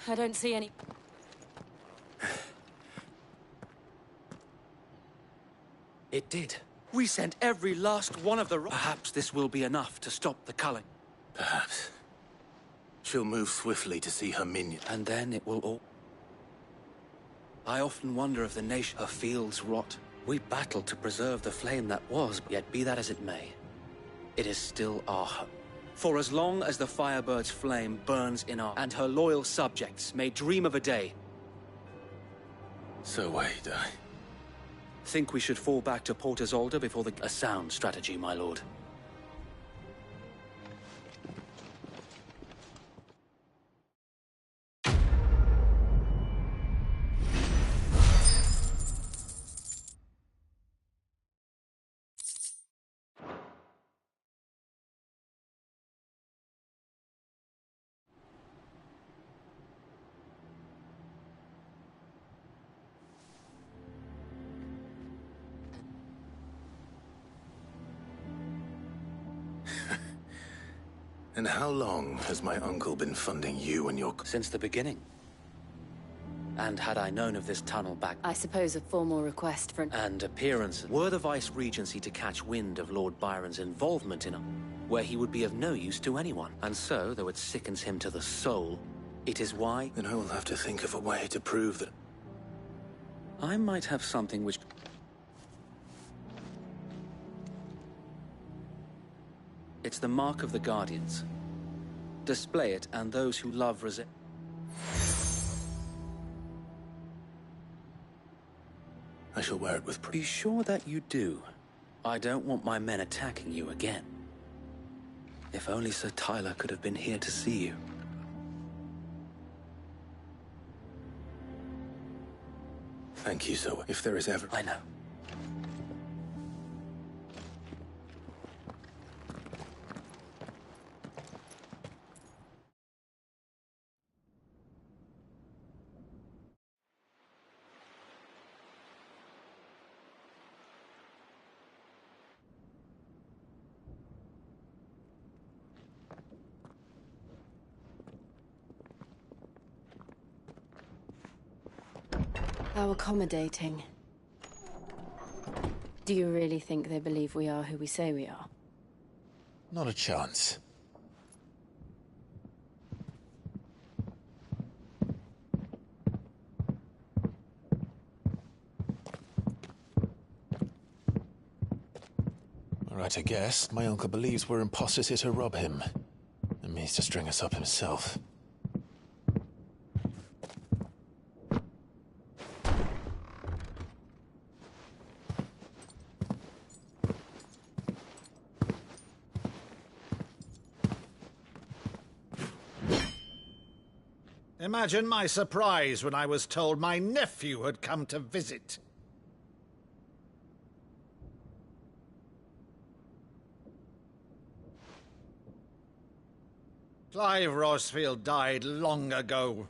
I don't see any... It did. We sent every last one of the... Perhaps this will be enough to stop the culling. Perhaps. She'll move swiftly to see her minion. And then it will all... I often wonder if the nation... Her fields rot. We battled to preserve the flame that was, yet be that as it may, it is still our hope. For as long as the Firebird's flame burns in our... and her loyal subjects may dream of a day... So wait, Think we should fall back to Port Isolde before the... A sound strategy, my lord. And how long has my uncle been funding you and your... Since the beginning. And had I known of this tunnel back... I suppose a formal request for an... And appearances. Were the Vice-Regency to catch wind of Lord Byron's involvement in a... where he would be of no use to anyone. And so, though it sickens him to the soul, it is why... Then I will have to think of a way to prove that... I might have something which... It's the mark of the Guardians. Display it, and those who love resist... I shall wear it with pride. Be sure that you do. I don't want my men attacking you again. If only Sir Tyler could have been here to see you. Thank you, so if there is ever... I know. How accommodating. Do you really think they believe we are who we say we are? Not a chance. Right, I guess. My uncle believes we're imposters here to rob him. And means to string us up himself. Imagine my surprise when I was told my nephew had come to visit. Clive Rosfield died long ago.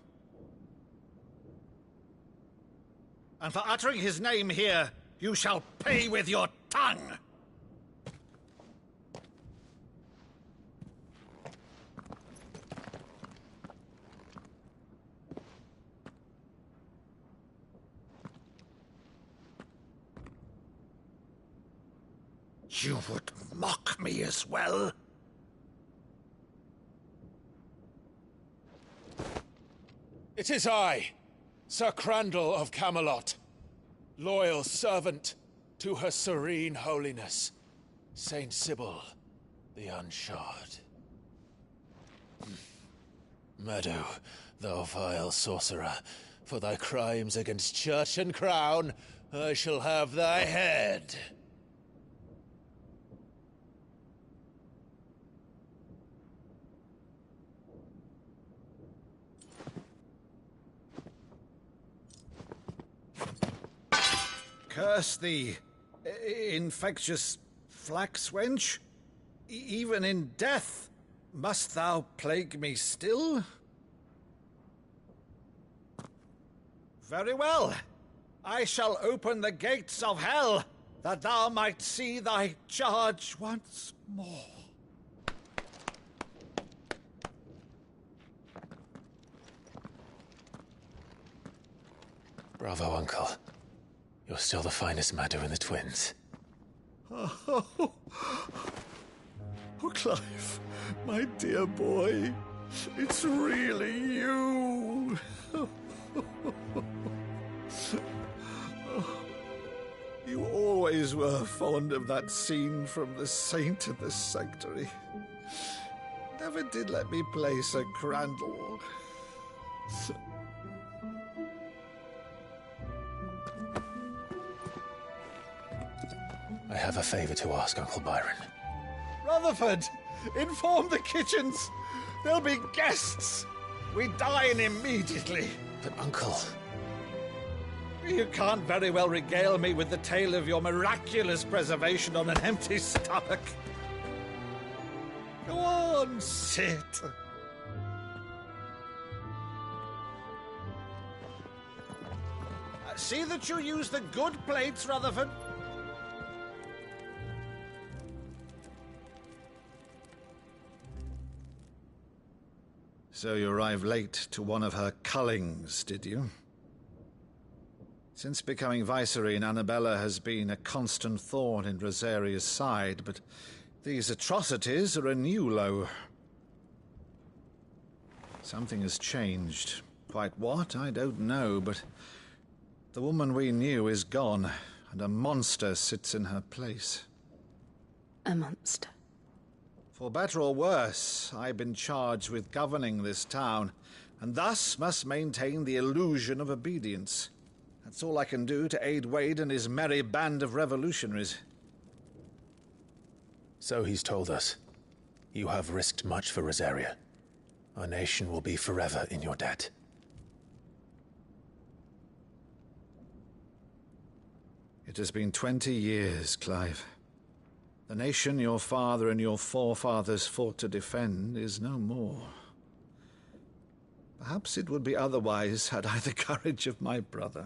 And for uttering his name here, you shall pay with your tongue! You would mock me as well? It is I, Sir Crandall of Camelot, loyal servant to Her Serene Holiness, Saint Sybil the Unshod. Meadow, thou vile sorcerer, for thy crimes against church and crown, I shall have thy head. Curse thee, infectious flax wench. Even in death, must thou plague me still? Very well. I shall open the gates of hell, that thou might see thy charge once more. Bravo, Uncle. You're still the finest Madu in the twins. Oh, Clive, my dear boy, it's really you. You always were fond of that scene from The Saint of the Sanctuary. Never did let me play Sir Crandall. I have a favor to ask, Uncle Byron. Rutherford, inform the kitchens. There'll be guests. We dine immediately. But, Uncle... You can't very well regale me with the tale of your miraculous preservation on an empty stomach. Go on, sit. See that you use the good plates, Rutherford. So you arrived late to one of her cullings, did you? Since becoming Vicereine, Annabella has been a constant thorn in Rosaria's side, but these atrocities are a new low. Something has changed. Quite what, I don't know, but the woman we knew is gone, and a monster sits in her place. A monster. For better or worse, I've been charged with governing this town, and thus must maintain the illusion of obedience. That's all I can do to aid Wade and his merry band of revolutionaries. So he's told us. You have risked much for Rosaria. Our nation will be forever in your debt. It has been 20 years, Clive. The nation your father and your forefathers fought to defend is no more. Perhaps it would be otherwise had I the courage of my brother.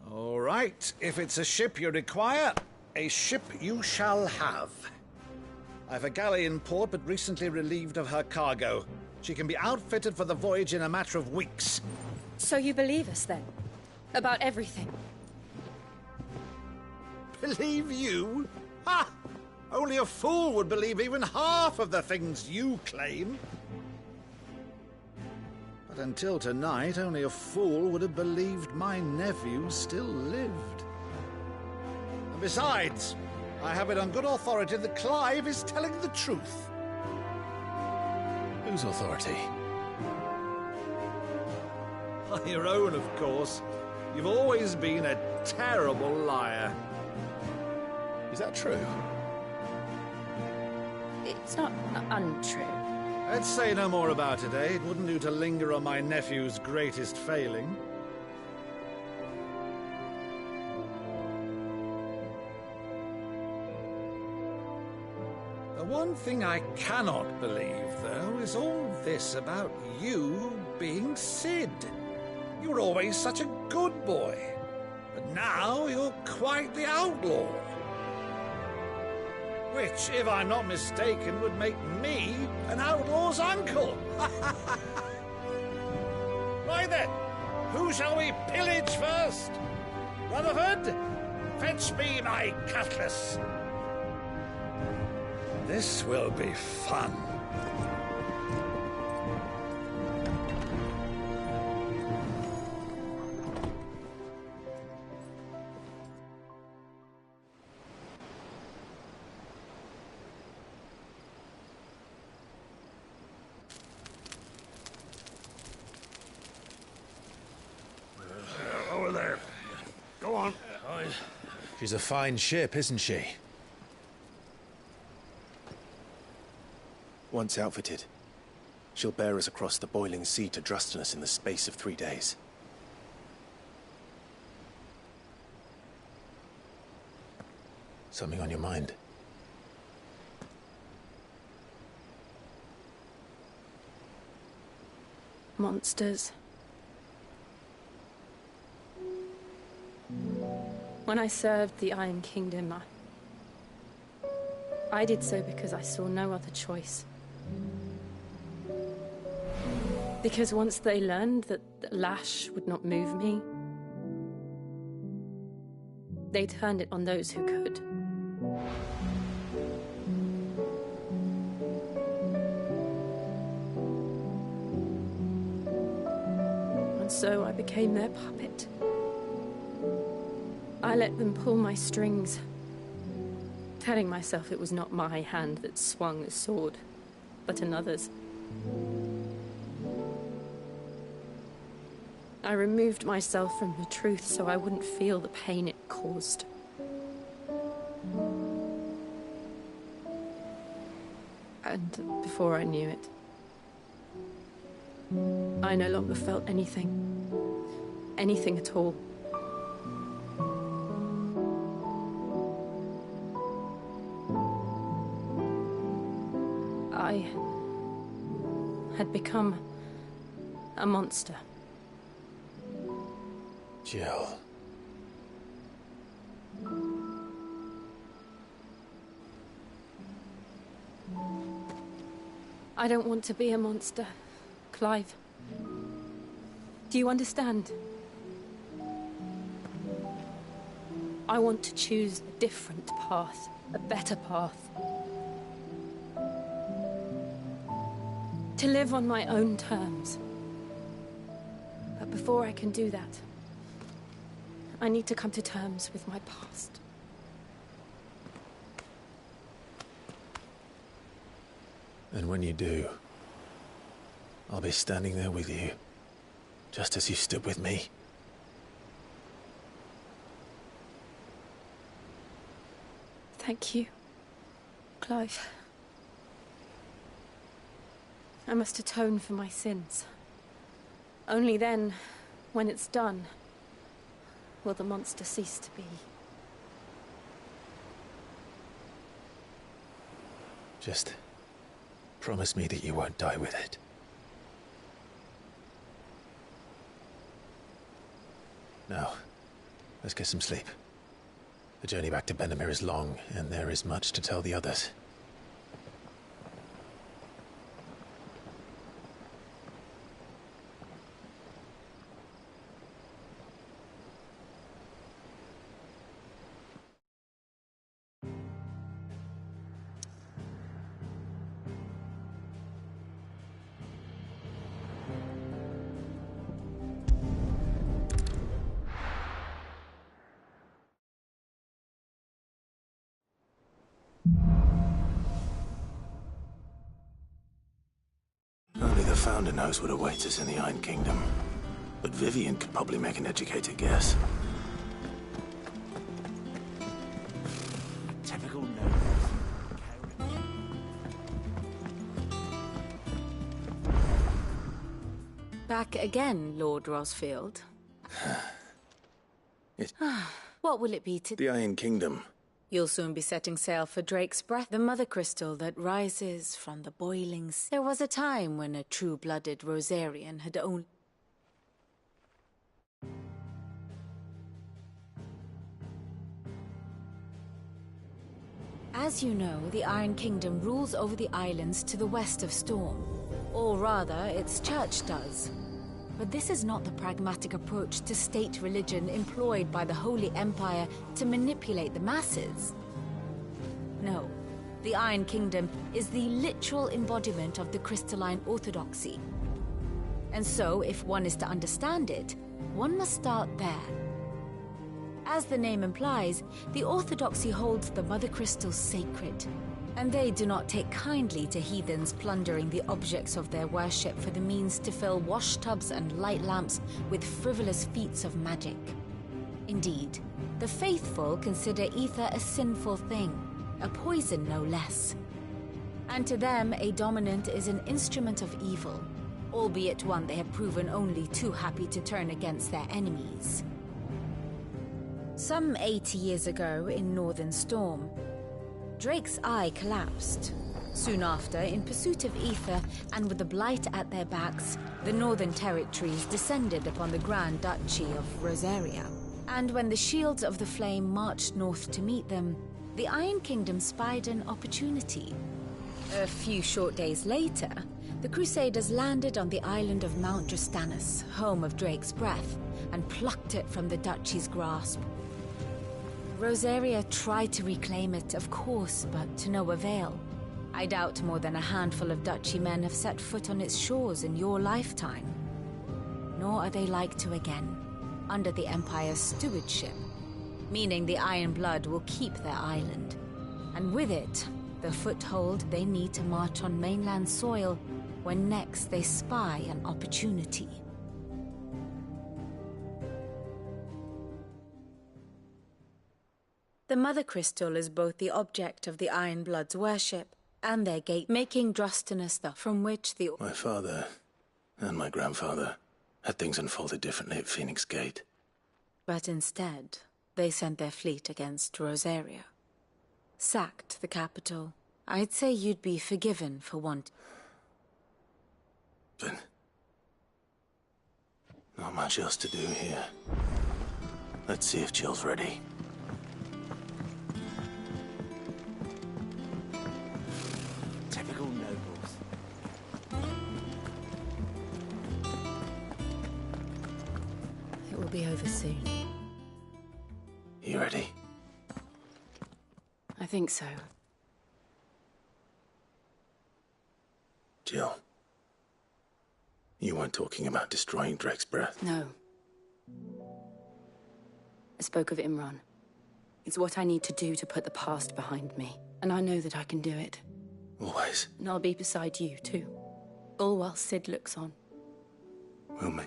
All right, if it's a ship you require, a ship you shall have. I've a galley in port, but recently relieved of her cargo. She can be outfitted for the voyage in a matter of weeks. So you believe us, then? About everything? Believe you? Ha! Only a fool would believe even half of the things you claim. But until tonight, only a fool would have believed my nephew still lived. And besides, I have it on good authority that Clive is telling the truth. Whose authority? Your own, of course. You've always been a terrible liar. Is that true? It's not untrue. Let's say no more about it, eh? It wouldn't do to linger on my nephew's greatest failing. The one thing I cannot believe, though, is all this about you being Cid. You were always such a good boy, but now you're quite the outlaw. Which, if I'm not mistaken, would make me an outlaw's uncle. Right then, who shall we pillage first? Rutherford, fetch me my cutlass. This will be fun. Over there. Go on. She's a fine ship, isn't she? Once outfitted, she'll bear us across the boiling sea to Drustinus in the space of 3 days. Something on your mind? Monsters. When I served the Iron Kingdom, I did so because I saw no other choice. Because once they learned that the lash would not move me, they turned it on those who could. And so I became their puppet. I let them pull my strings, telling myself it was not my hand that swung the sword, but another's. I removed myself from the truth so I wouldn't feel the pain it caused. And before I knew it, I no longer felt anything. Anything at all. I had become a monster. Jill. I don't want to be a monster, Clive. Do you understand? I want to choose a different path, a better path. To live on my own terms. But before I can do that, I need to come to terms with my past. And when you do, I'll be standing there with you, just as you stood with me. Thank you, Clive. I must atone for my sins. Only then, when it's done, will the monster cease to be. Just promise me that you won't die with it. Now, let's get some sleep. The journey back to Benamir is long, and there is much to tell the others. Only the Founder knows what awaits us in the Iron Kingdom. But Vivian could probably make an educated guess. Typical Back again, Lord Rosfield. What will it be to... The Iron Kingdom. You'll soon be setting sail for Drake's Breath, the mother crystal that rises from the boiling sea. There was a time when a true-blooded Rosarian had only... As you know, the Iron Kingdom rules over the islands to the west of Storm. Or rather, its church does. But this is not the pragmatic approach to state religion employed by the Holy Empire to manipulate the masses. No, the Iron Kingdom is the literal embodiment of the crystalline orthodoxy. And so, if one is to understand it, one must start there. As the name implies, the orthodoxy holds the Mother Crystal sacred, and they do not take kindly to heathens plundering the objects of their worship for the means to fill washtubs and light lamps with frivolous feats of magic. Indeed, the faithful consider ether a sinful thing, a poison no less. And to them, a dominant is an instrument of evil, albeit one they have proven only too happy to turn against their enemies. Some 80 years ago, in Northern Storm, Drake's Eye collapsed. Soon after, in pursuit of ether, and with the Blight at their backs, the Northern Territories descended upon the Grand Duchy of Rosaria. And when the Shields of the Flame marched north to meet them, the Iron Kingdom spied an opportunity. A few short days later, The Crusaders landed on the island of Mount Dristanus, home of Drake's Breath, and plucked it from the Duchy's grasp. Rosaria tried to reclaim it, of course, but to no avail. I doubt more than a handful of Duchy men have set foot on its shores in your lifetime. Nor are they like to again, under the Empire's stewardship, meaning the Iron Blood will keep their island. And with it, the foothold they need to march on mainland soil when next they spy an opportunity. The Mother Crystal is both the object of the Iron Blood's worship and their gate, making Drostanus the from which the... My father and my grandfather had things unfolded differently at Phoenix Gate. But instead, they sent their fleet against Rosaria. Sacked the capital. I'd say you'd be forgiven for want. But not much else to do here. Let's see if Jill's ready. Typical nobles. It will be over soon. You ready? I think so. Jill, you weren't talking about destroying Drake's Breath. No. I spoke of Imran. It's what I need to do to put the past behind me. And I know that I can do it. Always. And I'll be beside you, too. All while Cid looks on. Will me?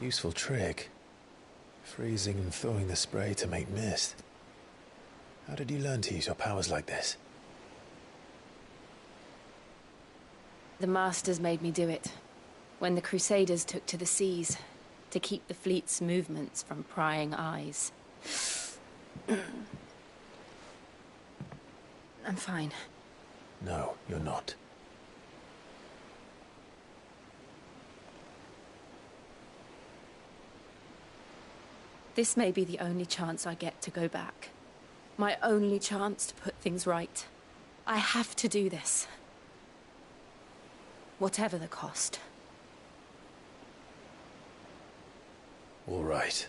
Useful trick. Freezing and thawing the spray to make mist. How did you learn to use your powers like this? The Masters made me do it. When the Crusaders took to the seas, to keep the fleet's movements from prying eyes. I'm fine. No, you're not. This may be the only chance I get to go back. My only chance to put things right. I have to do this. Whatever the cost. All right.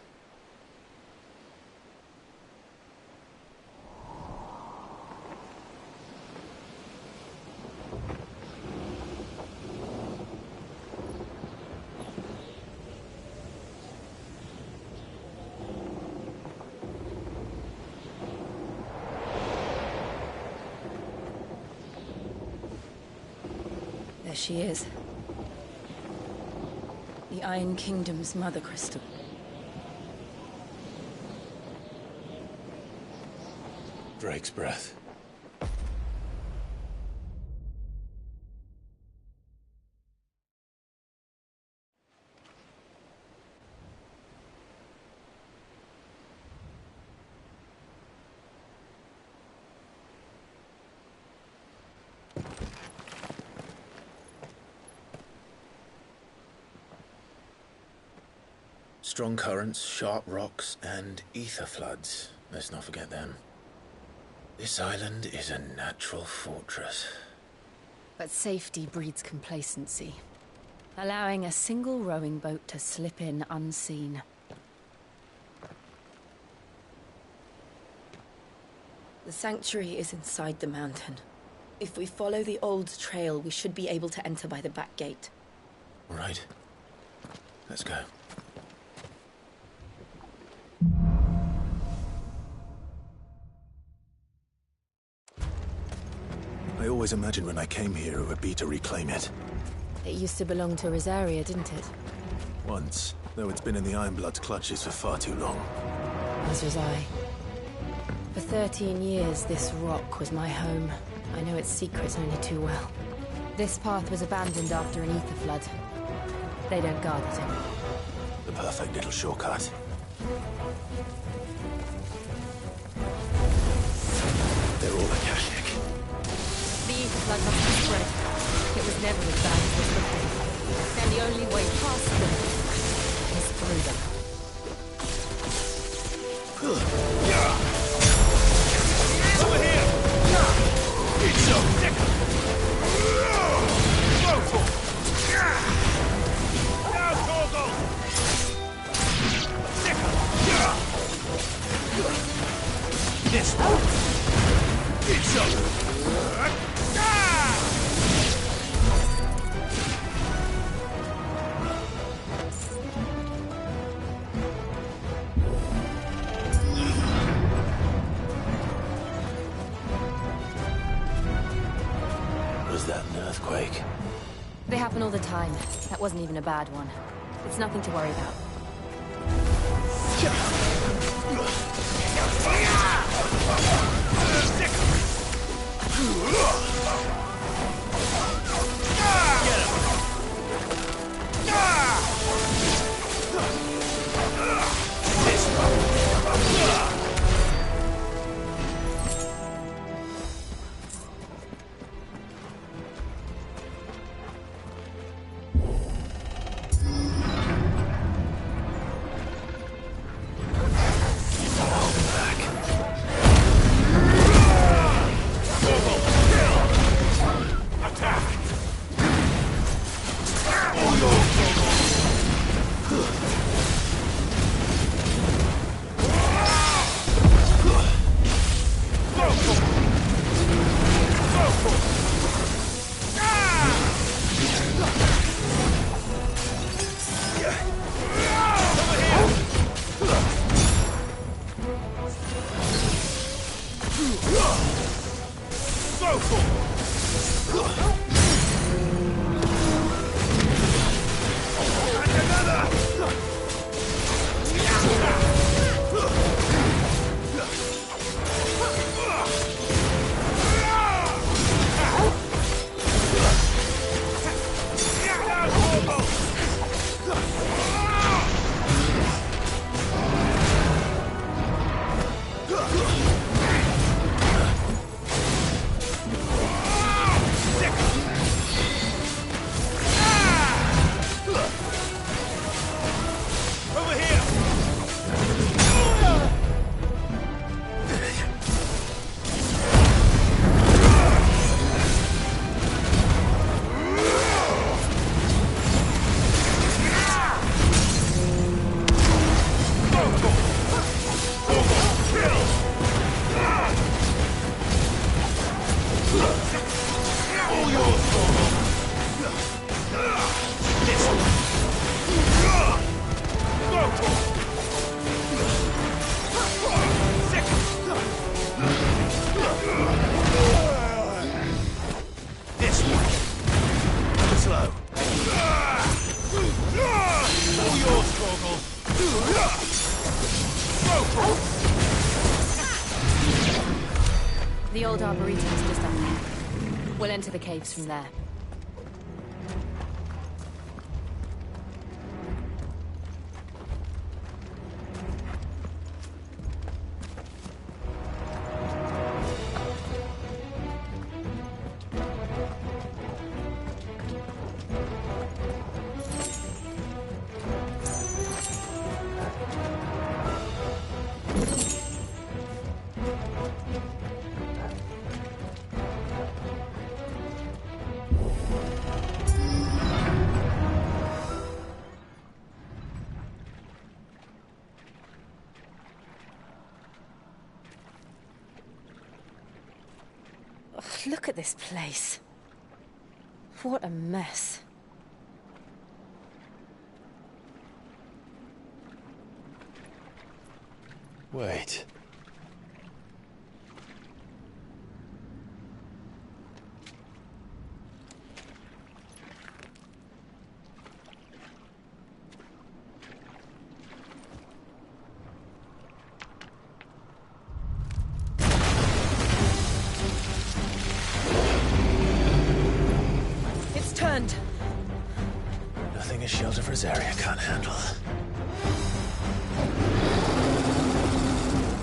There she is. The Iron Kingdom's Mother Crystal. Drake's Breath. Strong currents, sharp rocks, and ether floods. Let's not forget them. This island is a natural fortress. But safety breeds complacency. Allowing a single rowing boat to slip in unseen. The sanctuary is inside the mountain. If we follow the old trail, we should be able to enter by the back gate. All right. Let's go. I always imagined when I came here it would be to reclaim it. It used to belong to Rosaria, didn't it? Once, though it's been in the Ironblood's clutches for far too long. As was I. For 13 years, this rock was my home. I know its secrets only too well. This path was abandoned after an ether flood. They don't guard it anymore. The perfect little shortcut. They're all Akashic. The ether flood must have spread. It was never as bad as this before. Then the only way past them is through them. Over here! It's so thick! Now, Torgal! This one! It's so... Was that an earthquake? They happen all the time. That wasn't even a bad one. It's nothing to worry about. The old Arboretum's just up there. We'll enter the caves from there. Look at this place. What a mess. Wait.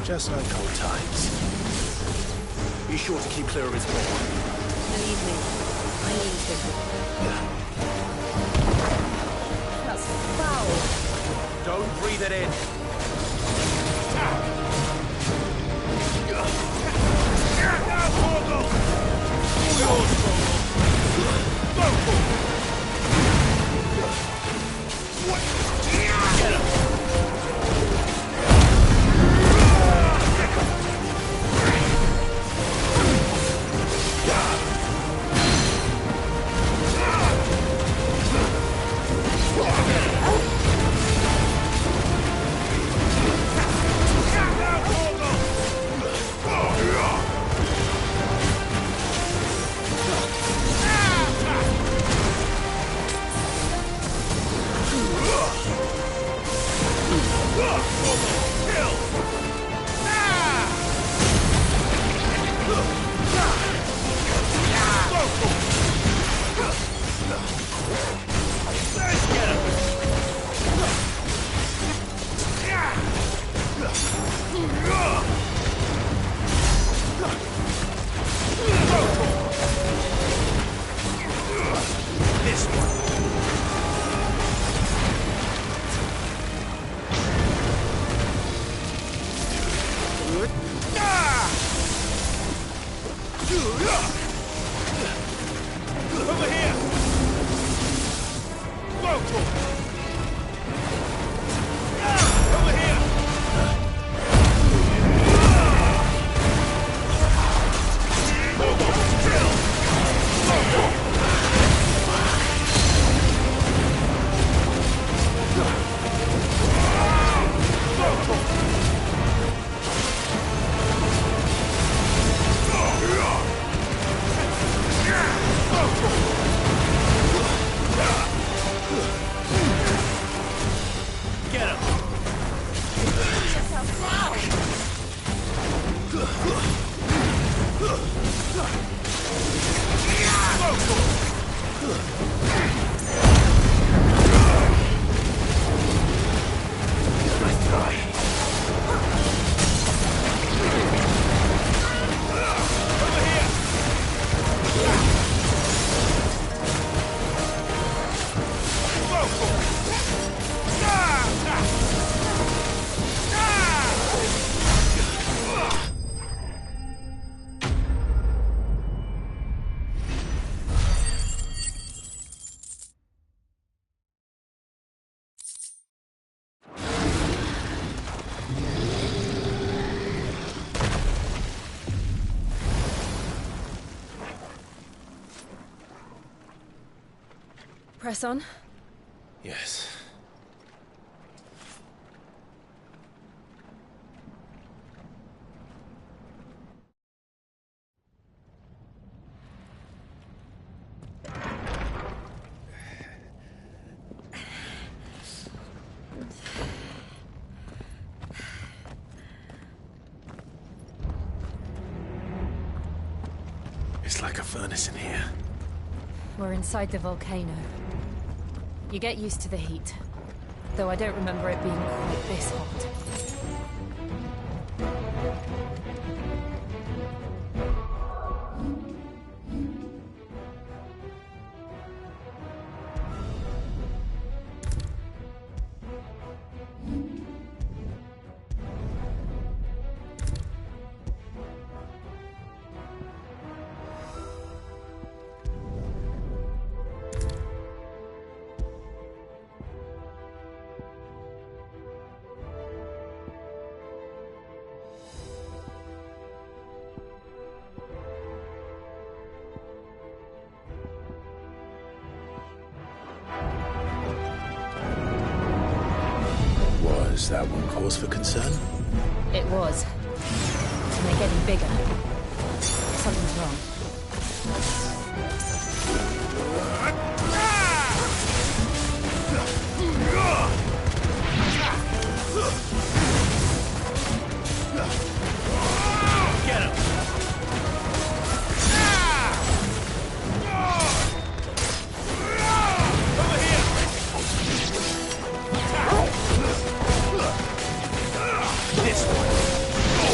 Just like old times. Be sure to keep clear of his ball. Believe me, I need him. That's foul. Don't breathe it in. Press on. Yes. It's like a furnace in here. We're inside the volcano. You get used to the heat, though I don't remember it being quite this hot. Was that one cause for concern? It was. And they're getting bigger. Something's wrong. This one.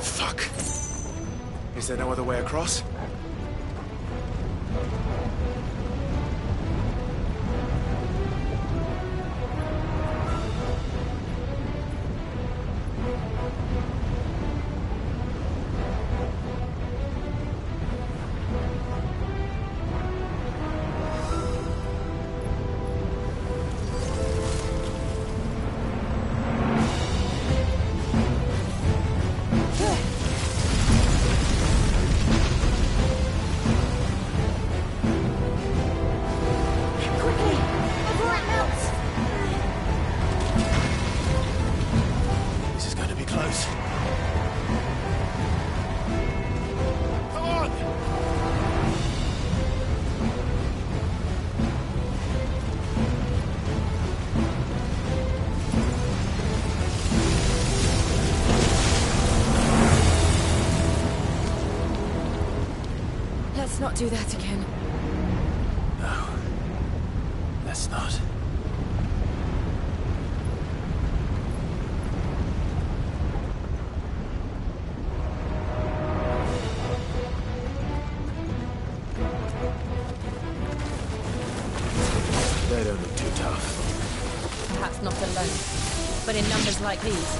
Fuck. Is there no other way across? Let's not do that again. No. Let's not. They don't look too tough. Perhaps not alone, but in numbers like these.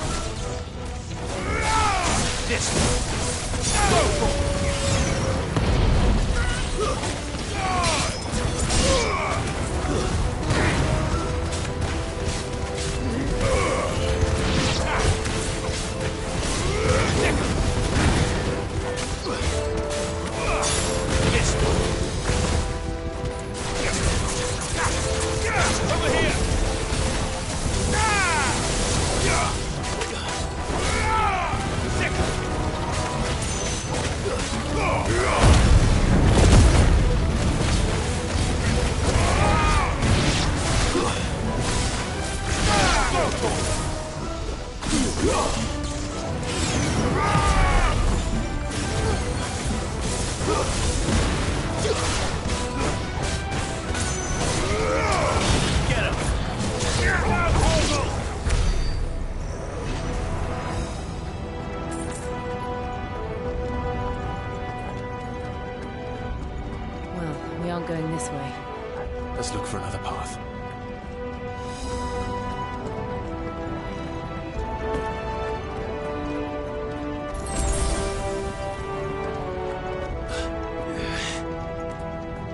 Well, we aren't going this way. Let's look for another path.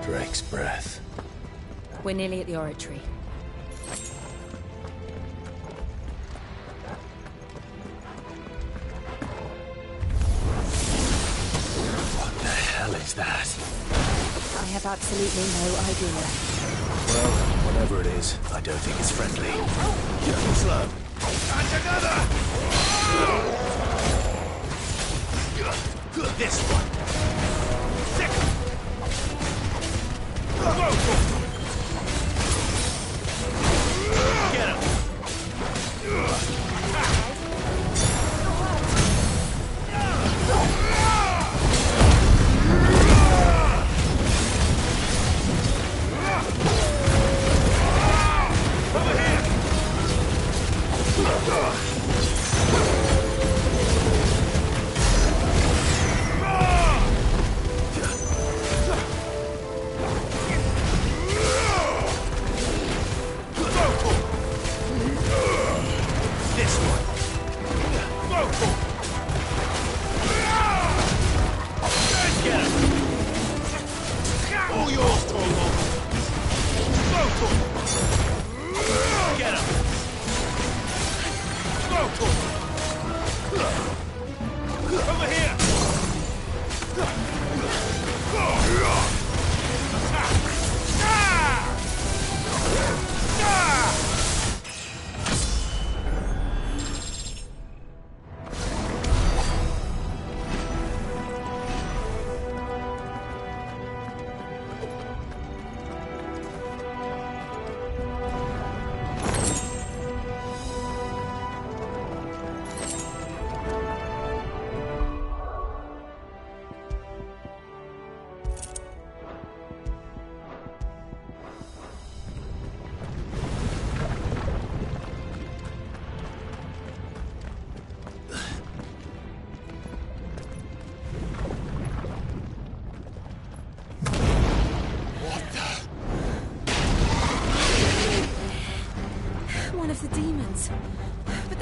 Drake's breath. We're nearly at the oratory. What the hell is that? I have absolutely no idea. Well, whatever it is, I don't think it's friendly. Slow. And another! This one. Get him! Over here!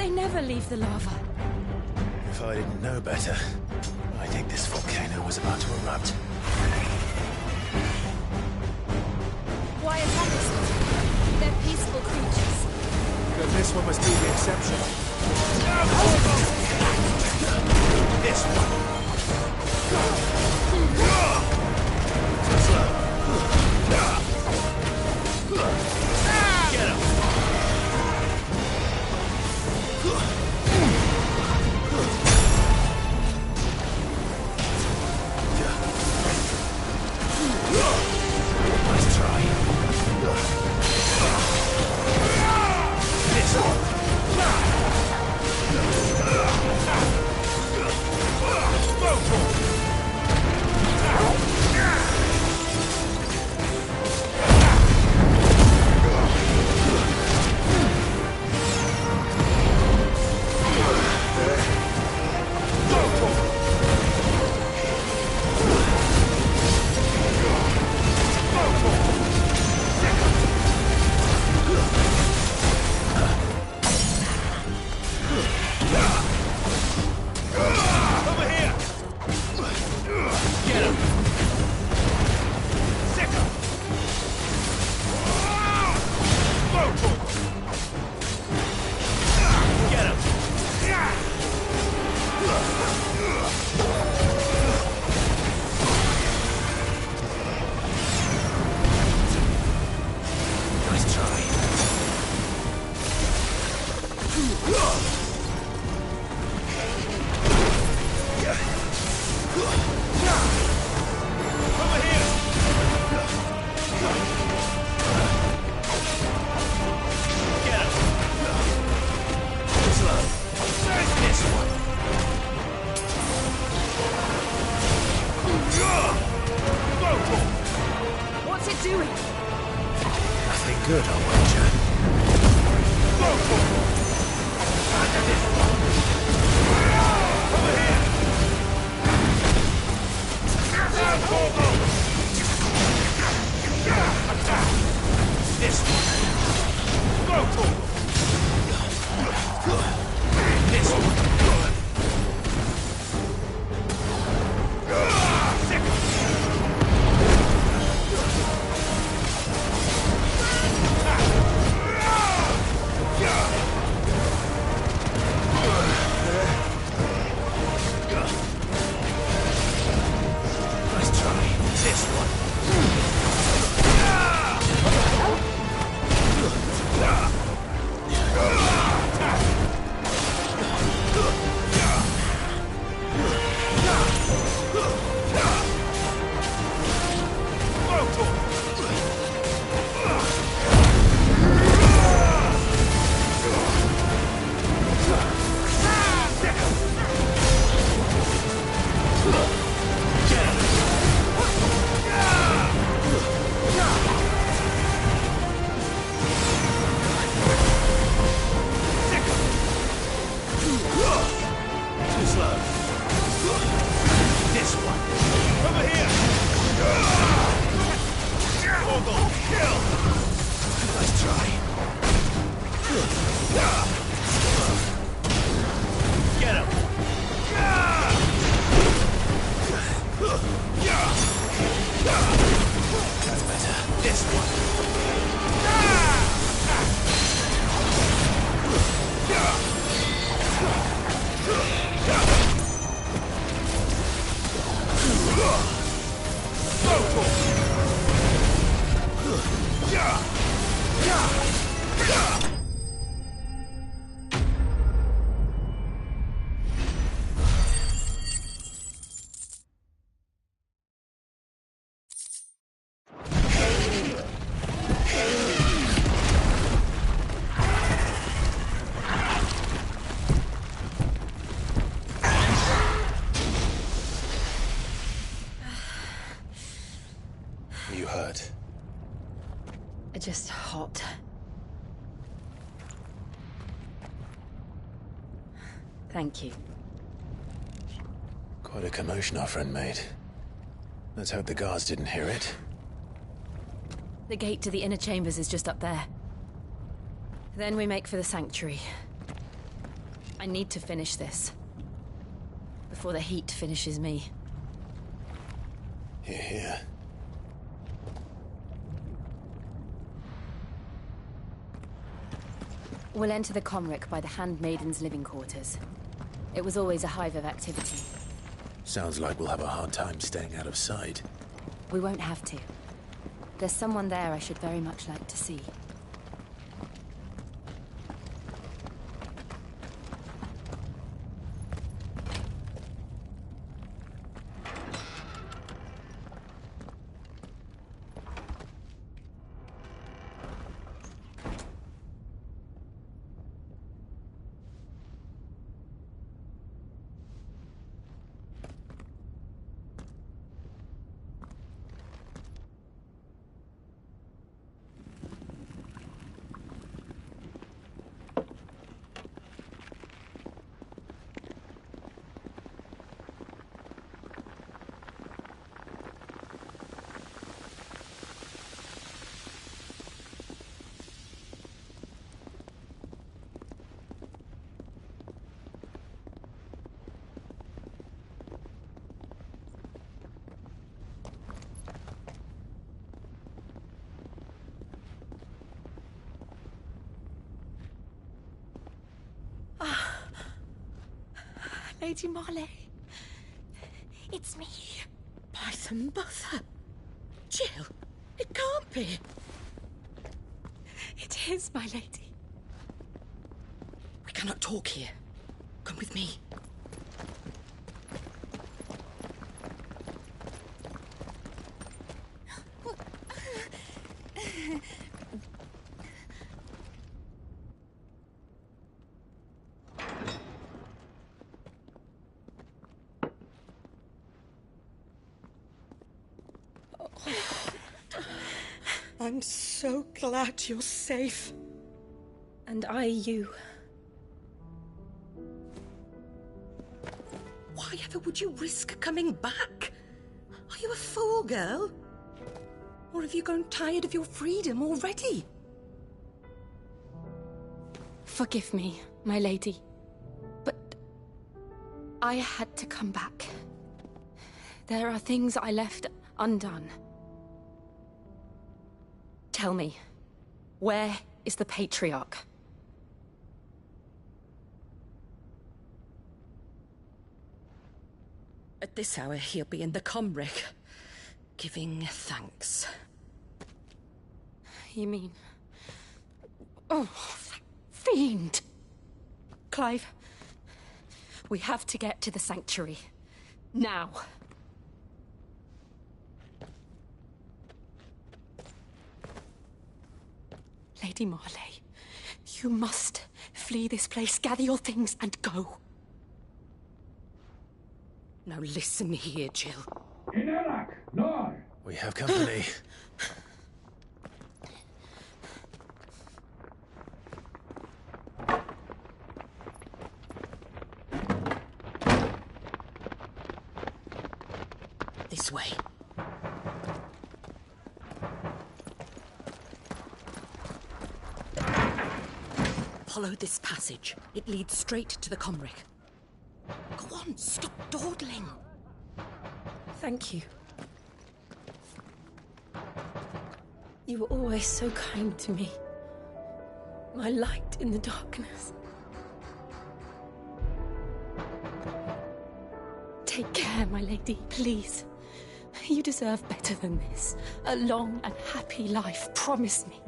They never leave the lava. If I didn't know better, I think this volcano was about to erupt. Why attack us? They're peaceful creatures. But this one must be the exception. This one. Get him! Nice try. This one. What's it doing? Nothing good, I'll wager. This one. Go for it. This one. Nice try. This one. Too slow. This one. Over here. Orgle, kill. Nice try. Get him. That's better. This one. You hurt? Just hot. Thank you. Quite a commotion our friend made. Let's hope the guards didn't hear it. The gate to the inner chambers is just up there. Then we make for the sanctuary. I need to finish this. Before the heat finishes me. Here, here. We'll enter the Comric by the Handmaiden's living quarters. It was always a hive of activity. Sounds like we'll have a hard time staying out of sight. We won't have to. There's someone there I should very much like to see. Lady Marley, it's me. Python Mother. Jill, it can't be. It is, my lady. We cannot talk here. Come with me. I'm so glad you're safe. And I you. Why ever would you risk coming back? Are you a fool, girl? Or have you grown tired of your freedom already? Forgive me, my lady. But I had to come back. There are things I left undone. Tell me, where is the Patriarch? At this hour, he'll be in the Comric, giving thanks. You mean... Oh, that fiend! Clive, we have to get to the Sanctuary. Now. Lady Marley, you must flee this place, gather your things, and go. Now listen here, Jill. We have company. This way. Follow this passage. It leads straight to the Comric. Go on, stop dawdling. Thank you. You were always so kind to me. My light in the darkness. Take care, my lady, please. You deserve better than this. A long and happy life, promise me.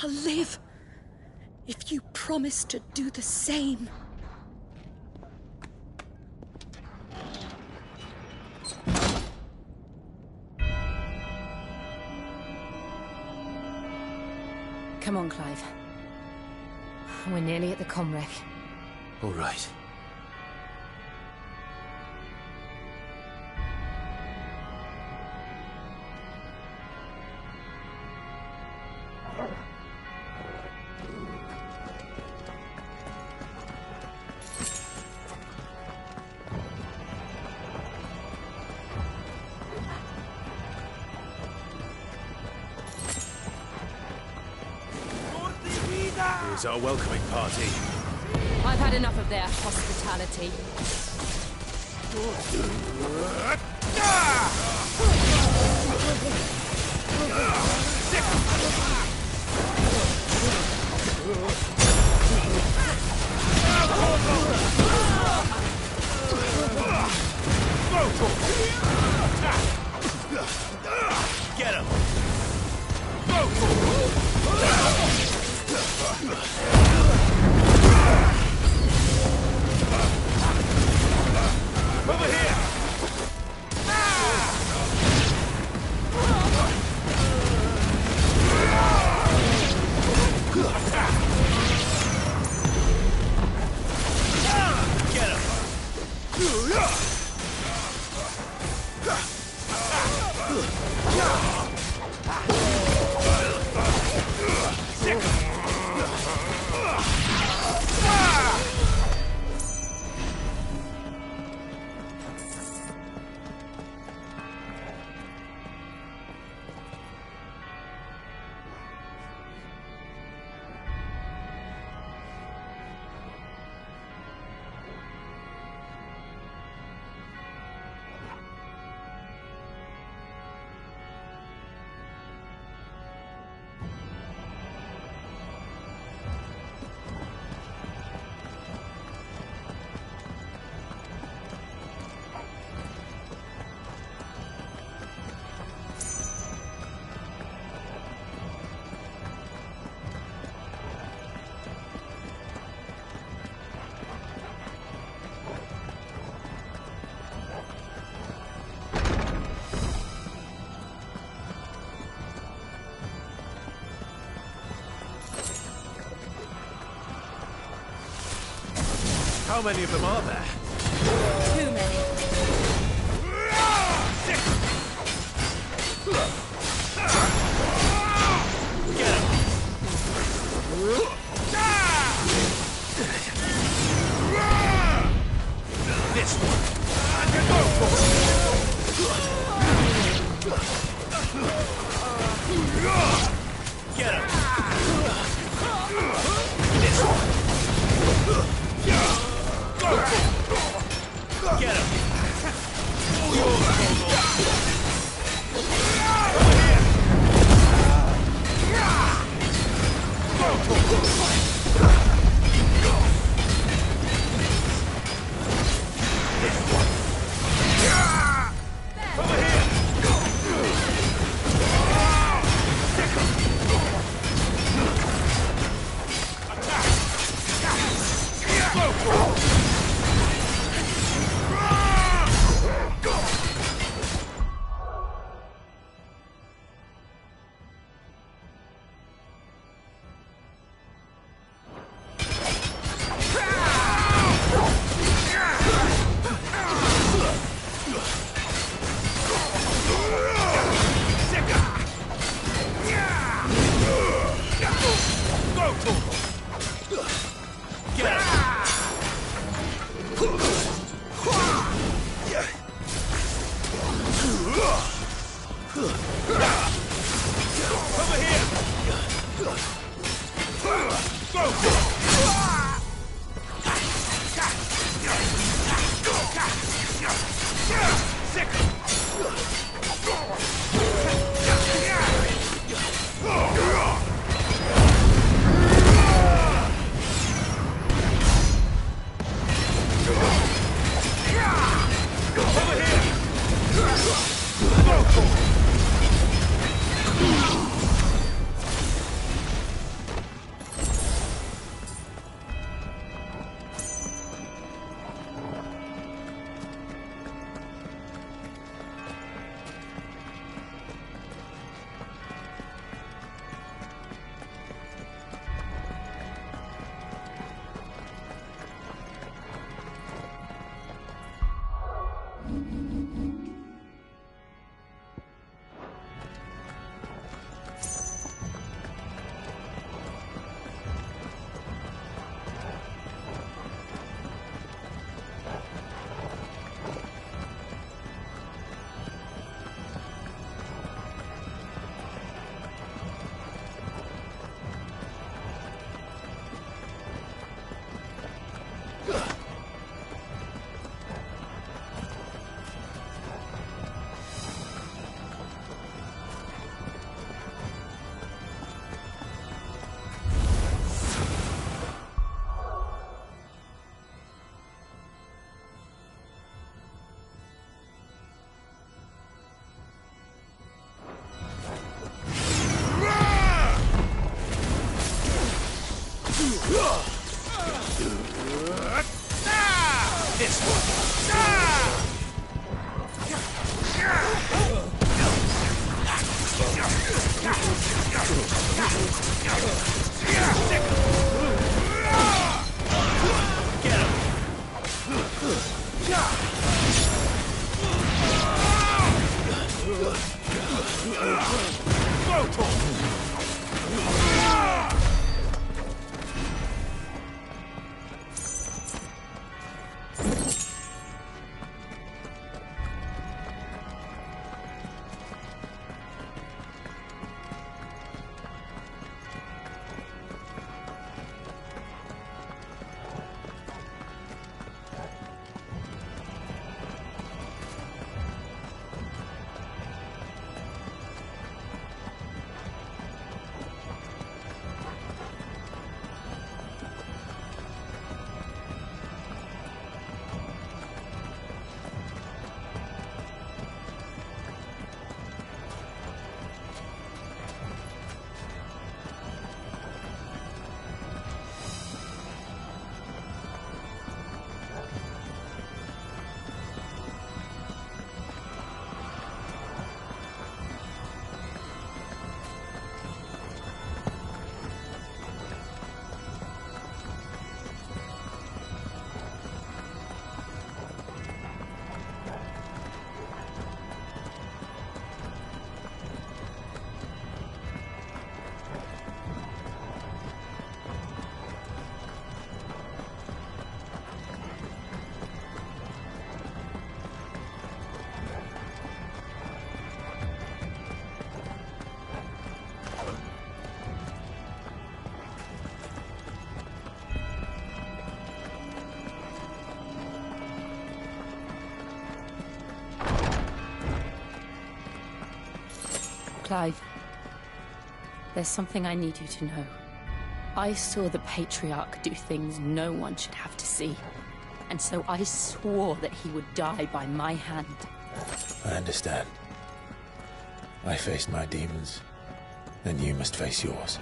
I'll live if you promise to do the same. Come on, Clive. We're nearly at the Comric. All right. Is our welcoming party? I've had enough of their hospitality. Get him! Over here! Get him! How many of them are there? Too many. Get him! This one! Get him! This one! Get him! This one. Get him. Clive, there's something I need you to know. I saw the Patriarch do things no one should have to see. And so I swore that he would die by my hand. I understand. I faced my demons, and you must face yours.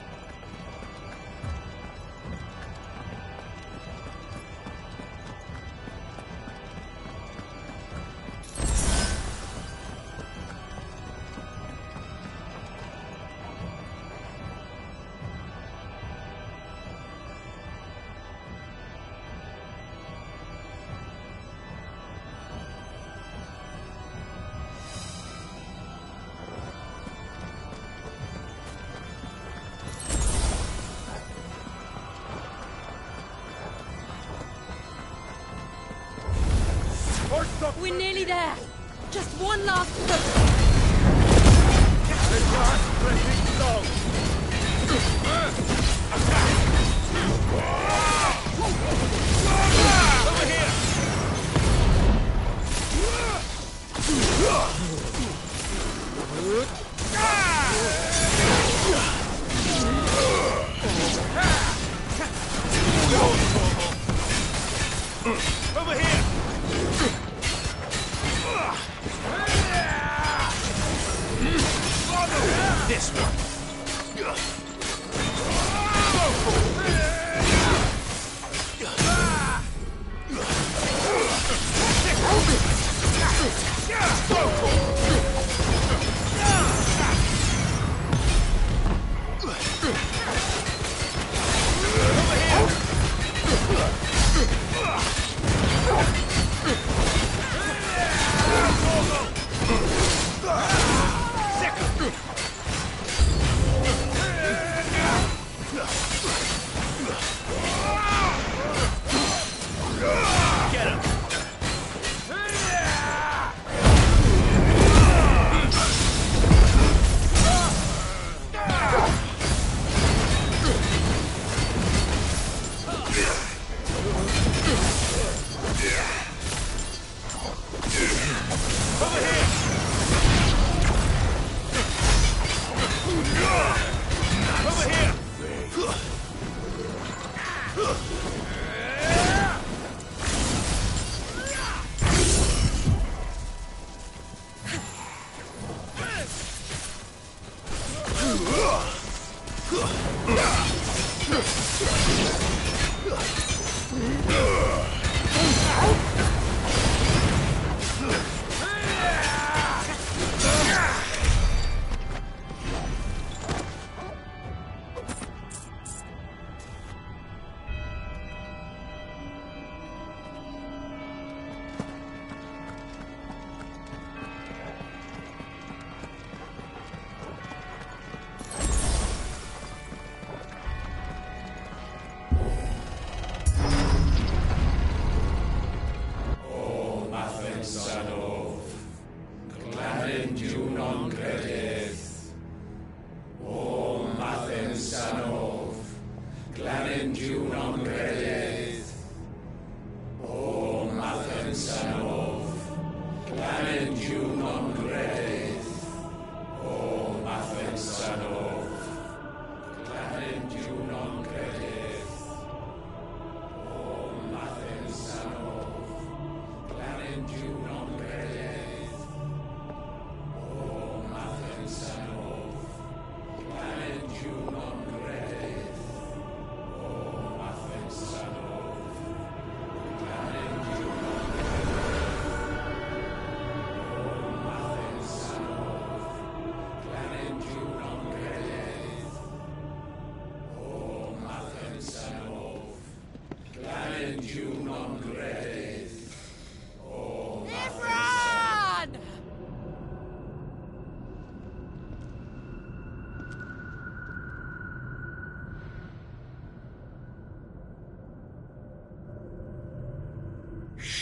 We're nearly there! Just one last push! Over here! Over here! This one.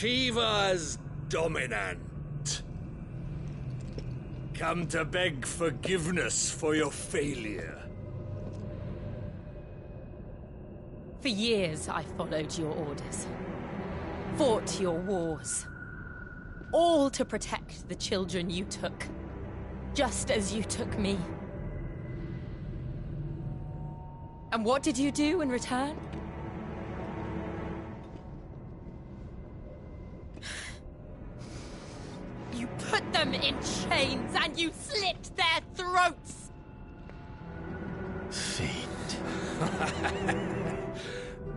Shiva's dominant. Come to beg forgiveness for your failure. For years, I followed your orders. Fought your wars. All to protect the children you took. Just as you took me. And what did you do in return? You put them in chains and you slit their throats! Fiend.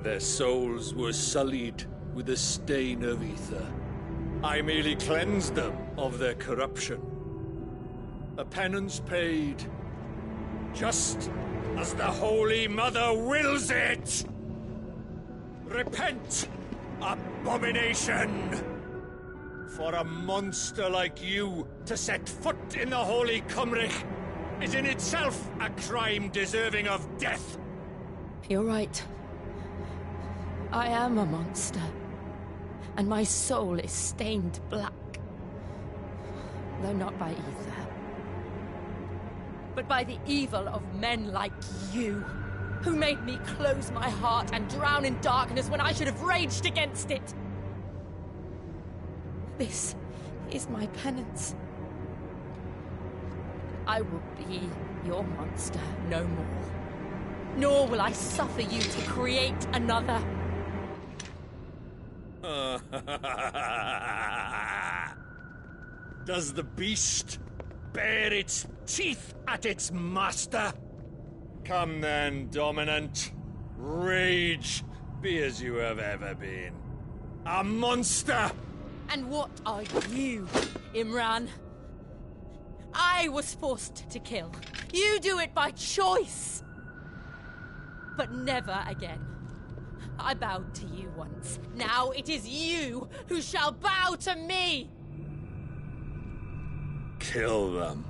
Their souls were sullied with the stain of ether. I merely cleansed them of their corruption. A penance paid, just as the Holy Mother wills it! Repent, abomination! For a monster like you to set foot in the Holy Cymric is in itself a crime deserving of death. You're right. I am a monster. And my soul is stained black. Though not by ether. But by the evil of men like you, who made me close my heart and drown in darkness when I should have raged against it. This is my penance. I will be your monster no more. Nor will I suffer you to create another. Does the beast bare its teeth at its master? Come then, Dominant. Rage, be as you have ever been. A monster! And what are you, Imran? I was forced to kill. You do it by choice. But never again. I bowed to you once. Now it is you who shall bow to me! Kill them.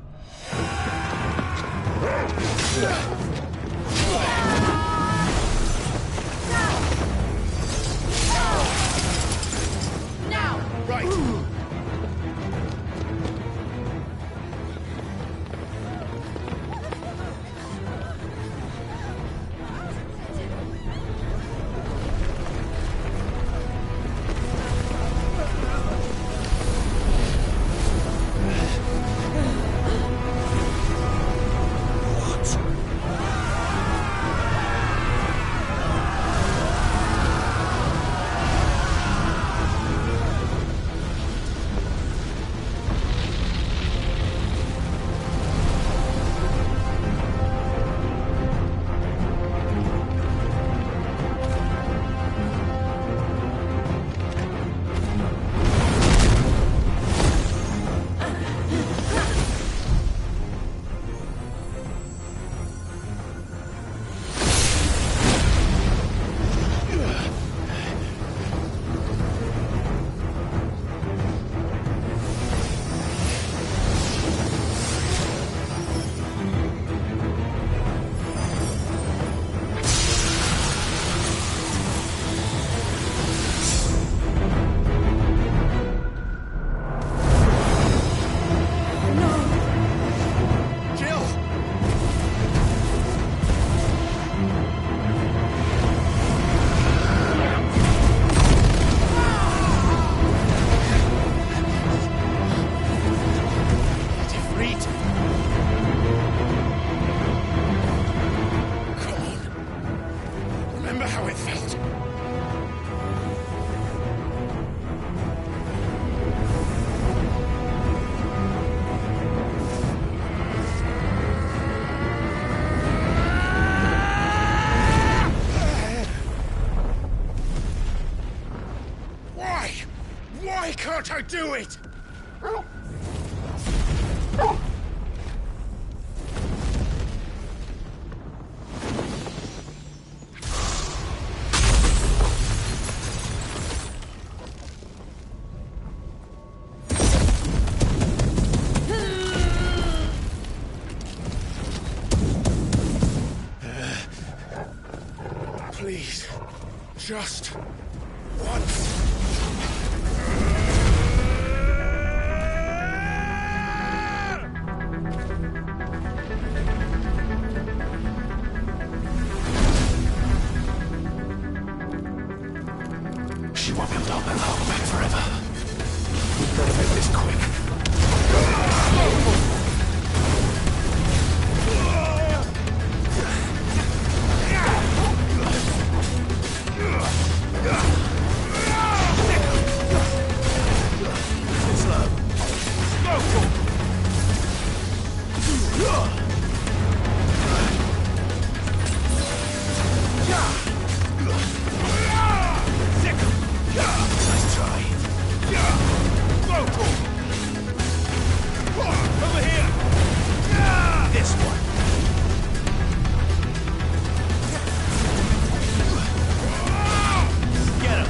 Now! Right! can't I do it? Please, just once. She won't be able to hold that hole back forever. We've got to make this quick. Nice try. Over here! This one. Get him!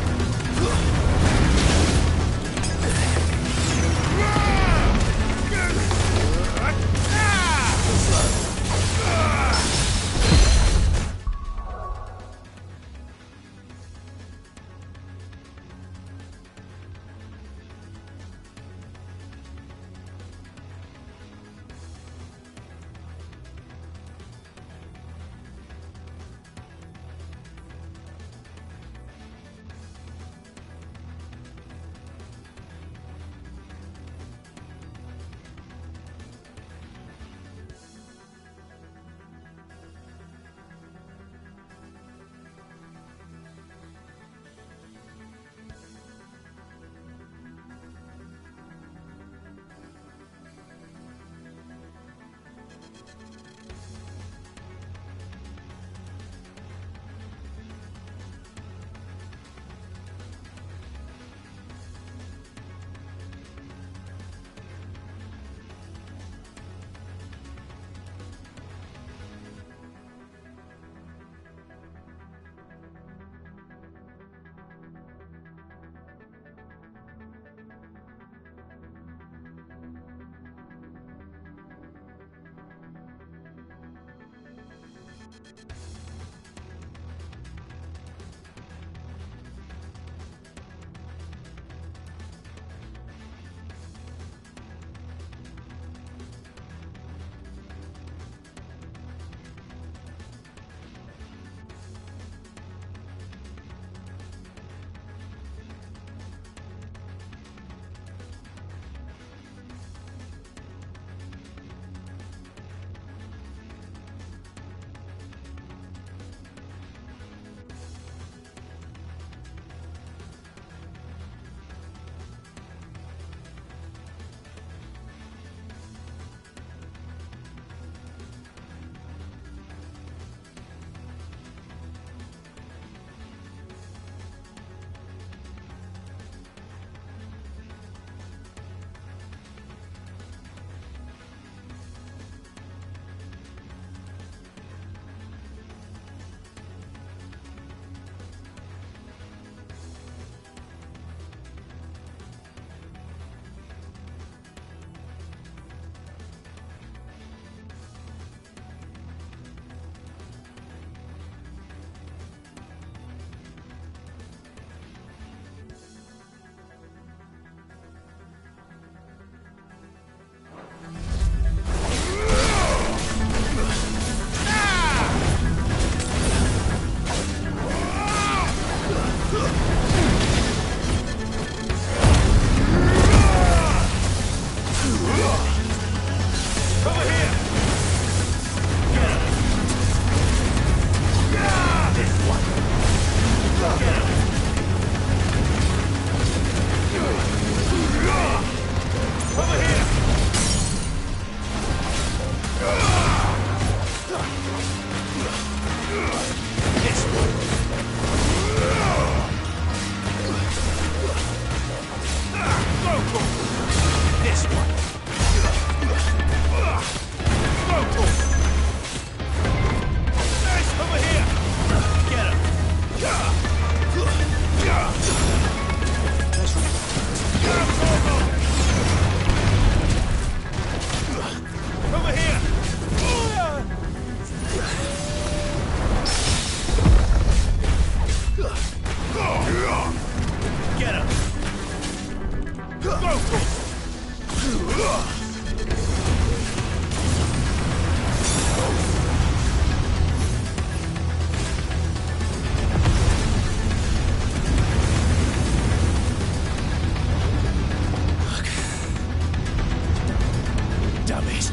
Damn it.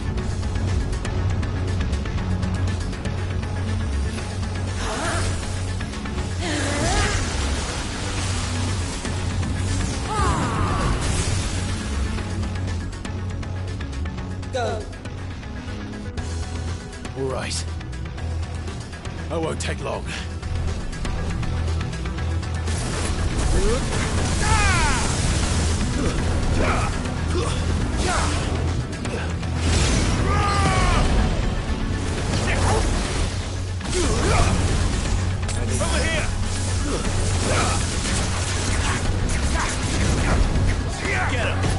Go. All right. I won't take long. Over here! Get him!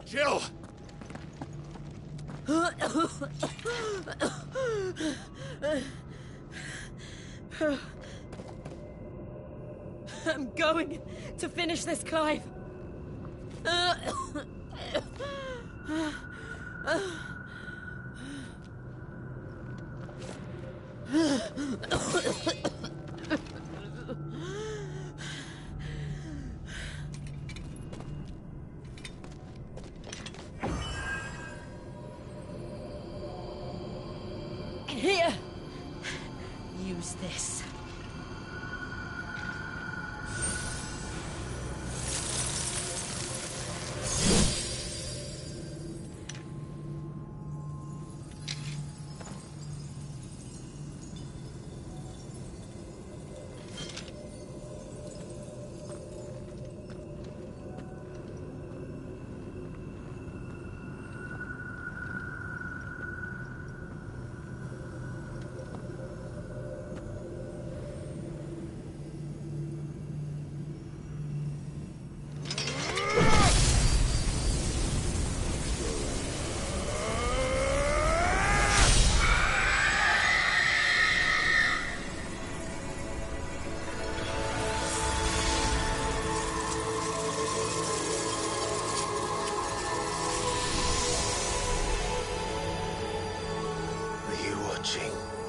Jill! I'm going to finish this, Clive. Here. Use this.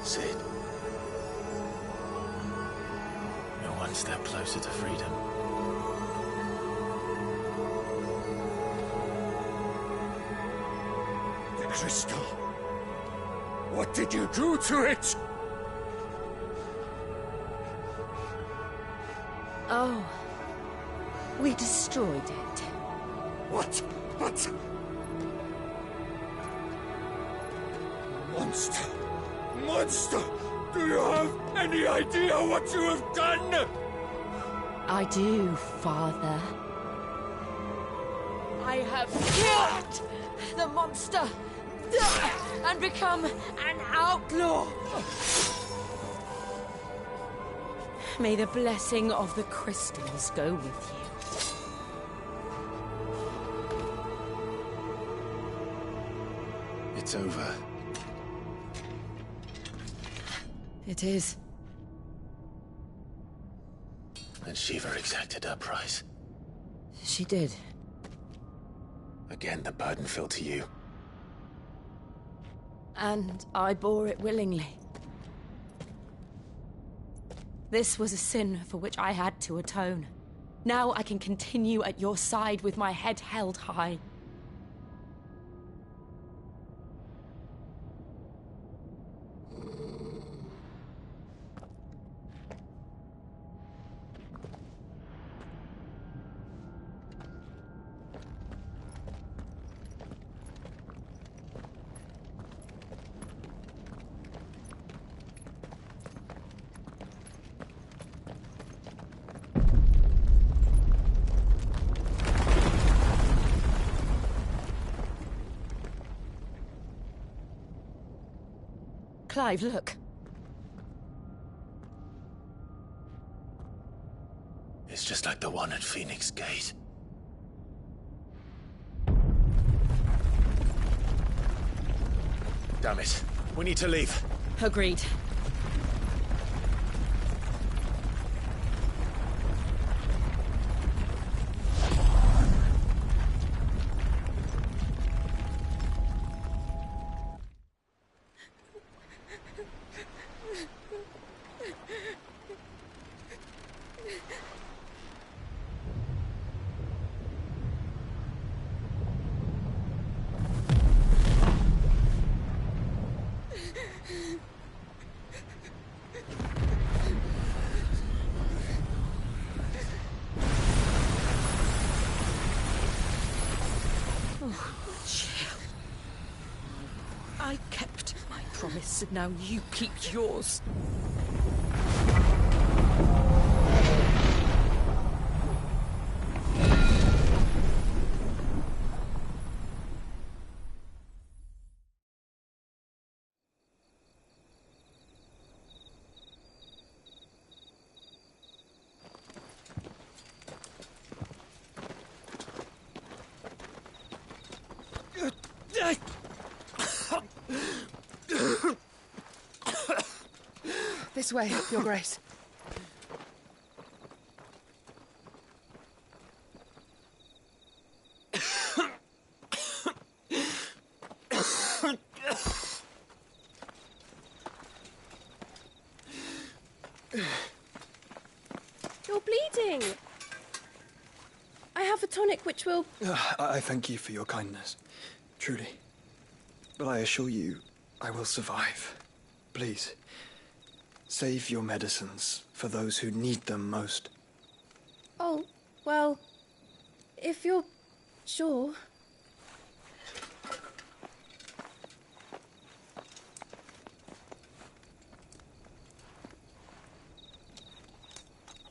Cid. We're one step closer to freedom. The crystal. What did you do to it? Oh. We destroyed it. What? Monster! Monster! Do you have any idea what you have done? I do, Father. I have killed the monster and become an outlaw. May the blessing of the crystals go with you. It's over. It is. And Shiva exacted her price. She did. Again, the burden fell to you. And I bore it willingly. This was a sin for which I had to atone. Now I can continue at your side with my head held high. Clive, look. It's just like the one at Phoenix Gate. Damn it. We need to leave. Agreed. I kept my promise, and now you keep yours. This way, Your Grace. You're bleeding. I have a tonic which will... I thank you for your kindness, truly. But I assure you, I will survive. Please, save your medicines for those who need them most. Oh, well, if you're sure...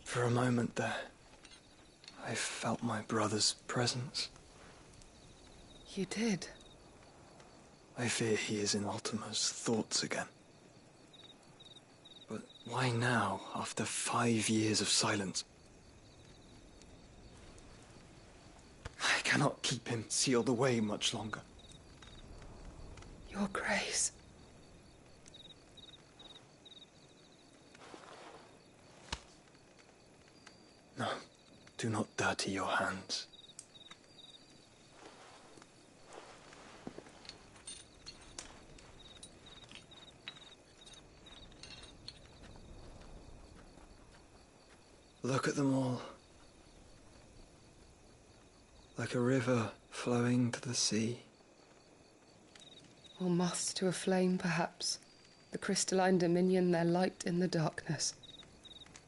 For a moment there, I felt my brother's presence. You did? I fear he is in Ultima's thoughts again. But why now, after 5 years of silence? I cannot keep him sealed away much longer. Your Grace. No, do not dirty your hands. Look at them all. Like a river flowing to the sea. Or moths to a flame, perhaps. The crystalline dominion, their light in the darkness.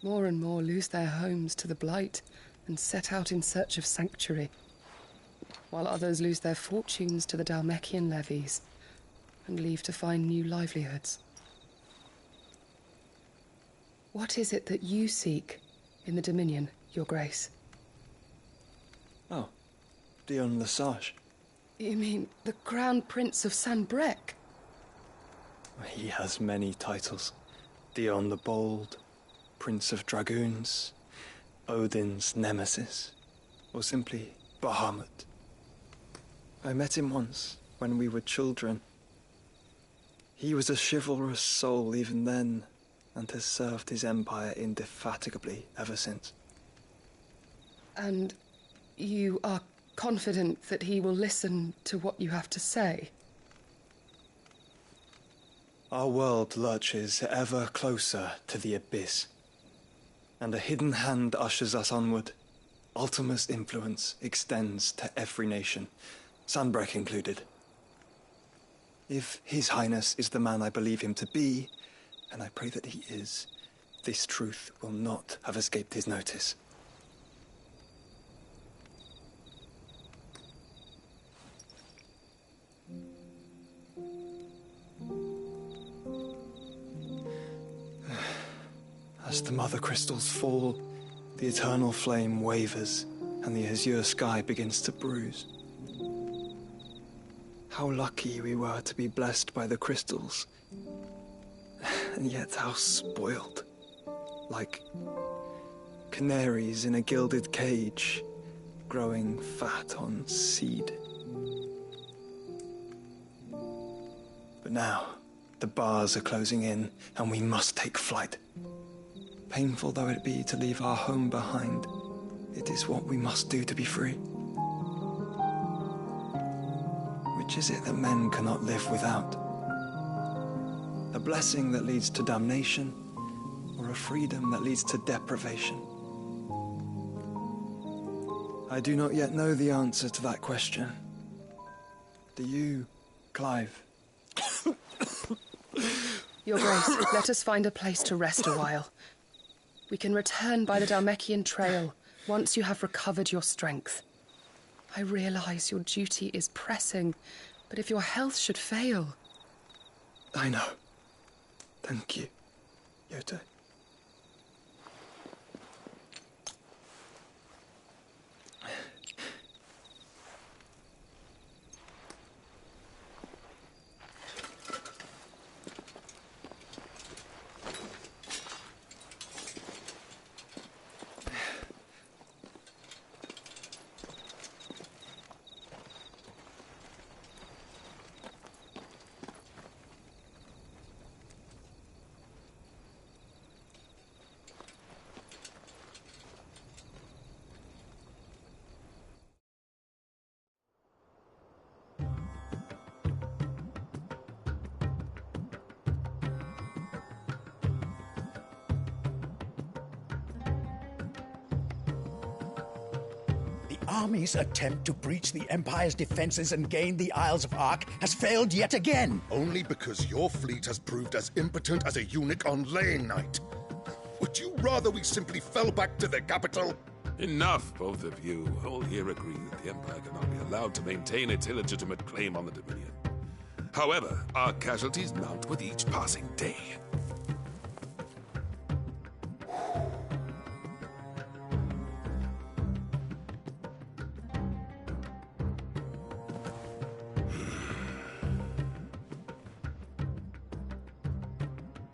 More and more lose their homes to the blight and set out in search of sanctuary, while others lose their fortunes to the Dhalmekian levies and leave to find new livelihoods. What is it that you seek in the Dominion, Your Grace? Oh, Dion Lesage. You mean the Crown Prince of Sanbreque? He has many titles. Dion the Bold, Prince of Dragoons, Odin's Nemesis, or simply Bahamut. I met him once, when we were children. He was a chivalrous soul even then, and has served his empire indefatigably ever since. And you are confident that he will listen to what you have to say? Our world lurches ever closer to the abyss, and a hidden hand ushers us onward. Ultima's influence extends to every nation, Sanbreque included. If His Highness is the man I believe him to be, and I pray that he is, this truth will not have escaped his notice. As the mother crystals fall, the eternal flame wavers, and the azure sky begins to bruise. How lucky we were to be blessed by the crystals, and yet how spoiled. Like canaries in a gilded cage, growing fat on seed. But now, the bars are closing in, and we must take flight. Painful though it be to leave our home behind, it is what we must do to be free. Which is it that men cannot live without? A blessing that leads to damnation, or a freedom that leads to deprivation? I do not yet know the answer to that question. Do you, Clive? Your Grace, let us find a place to rest a while. We can return by the Dhalmekian trail once you have recovered your strength. I realize your duty is pressing, but if your health should fail... I know. Thank you, Yote. The army's attempt to breach the Empire's defenses and gain the Isles of Ark has failed yet again. Only because your fleet has proved as impotent as a eunuch on laying night. Would you rather we simply fell back to the capital? Enough, both of you. All here agree that the Empire cannot be allowed to maintain its illegitimate claim on the Dominion. However, our casualties mount with each passing day.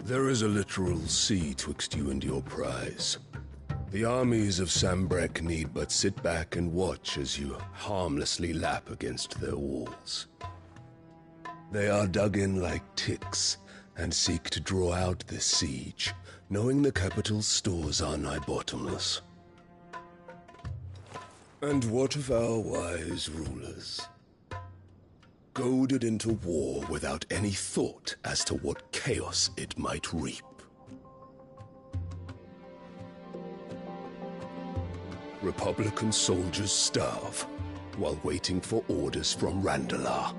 There is a literal sea twixt you and your prize. The armies of Sanbreque need but sit back and watch as you harmlessly lap against their walls. They are dug in like ticks and seek to draw out this siege, knowing the capital's stores are nigh bottomless. And what of our wise rulers? Goaded into war without any thought as to what chaos it might reap. Republican soldiers starve while waiting for orders from Randalar.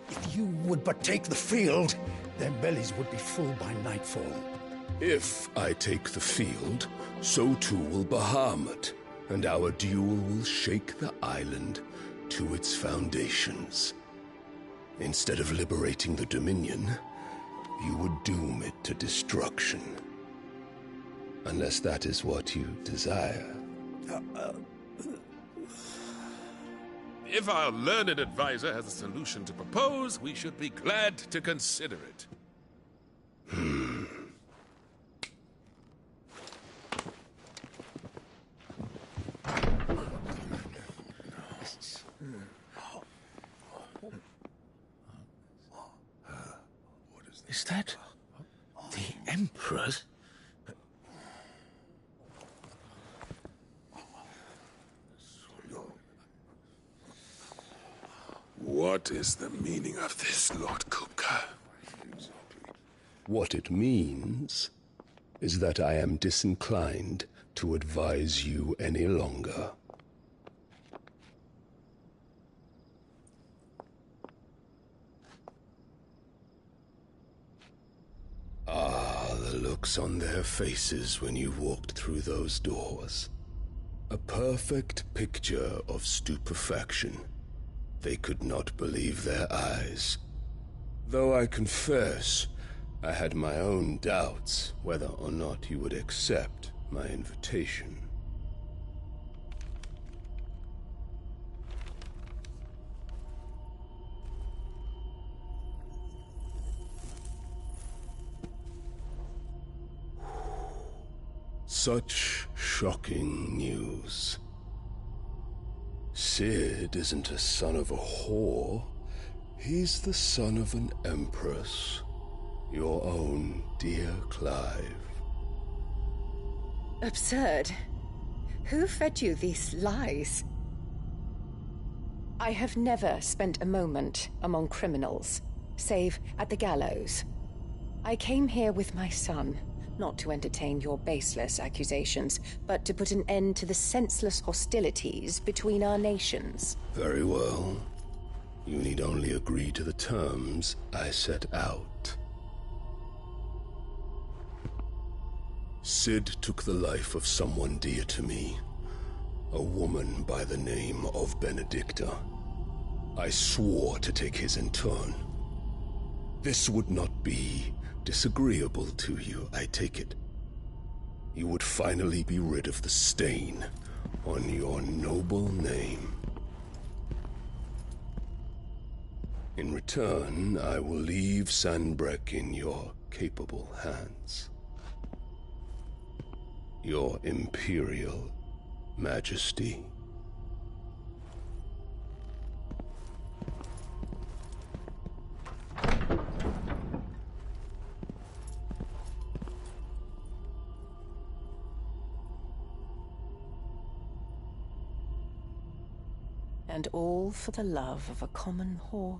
If you would but take the field, their bellies would be full by nightfall. If I take the field, so too will Bahamut, and our duel will shake the island to its foundations. Instead of liberating the Dominion, you would doom it to destruction. Unless that is what you desire. If our learned advisor has a solution to propose, we should be glad to consider it. Is that the Emperor's? What is the meaning of this, Lord Kupka? What it means is that I am disinclined to advise you any longer. Ah, the looks on their faces when you walked through those doors. A perfect picture of stupefaction. They could not believe their eyes. Though I confess, I had my own doubts whether or not you would accept my invitation. Such shocking news. Cid isn't a son of a whore. He's the son of an empress. Your own dear Clive. Absurd. Who fed you these lies? I have never spent a moment among criminals, save at the gallows. I came here with my son, not to entertain your baseless accusations, but to put an end to the senseless hostilities between our nations. Very well. You need only agree to the terms I set out. Cid took the life of someone dear to me, a woman by the name of Benedicta. I swore to take his in turn. This would not be disagreeable to you, I take it. You would finally be rid of the stain on your noble name. In return, I will leave Sanbreque in your capable hands. Your Imperial Majesty. And all for the love of a common whore.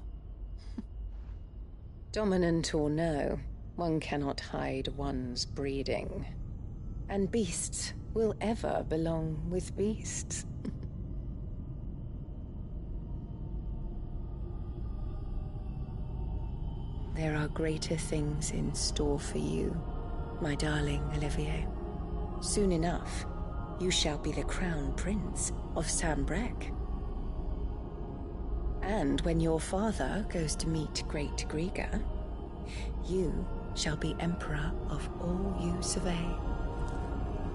Dominant or no, one cannot hide one's breeding. And beasts will ever belong with beasts. There are greater things in store for you, my darling Olivier. Soon enough, you shall be the crown prince of Sanbreque. And when your father goes to meet Great Griga, you shall be emperor of all you survey.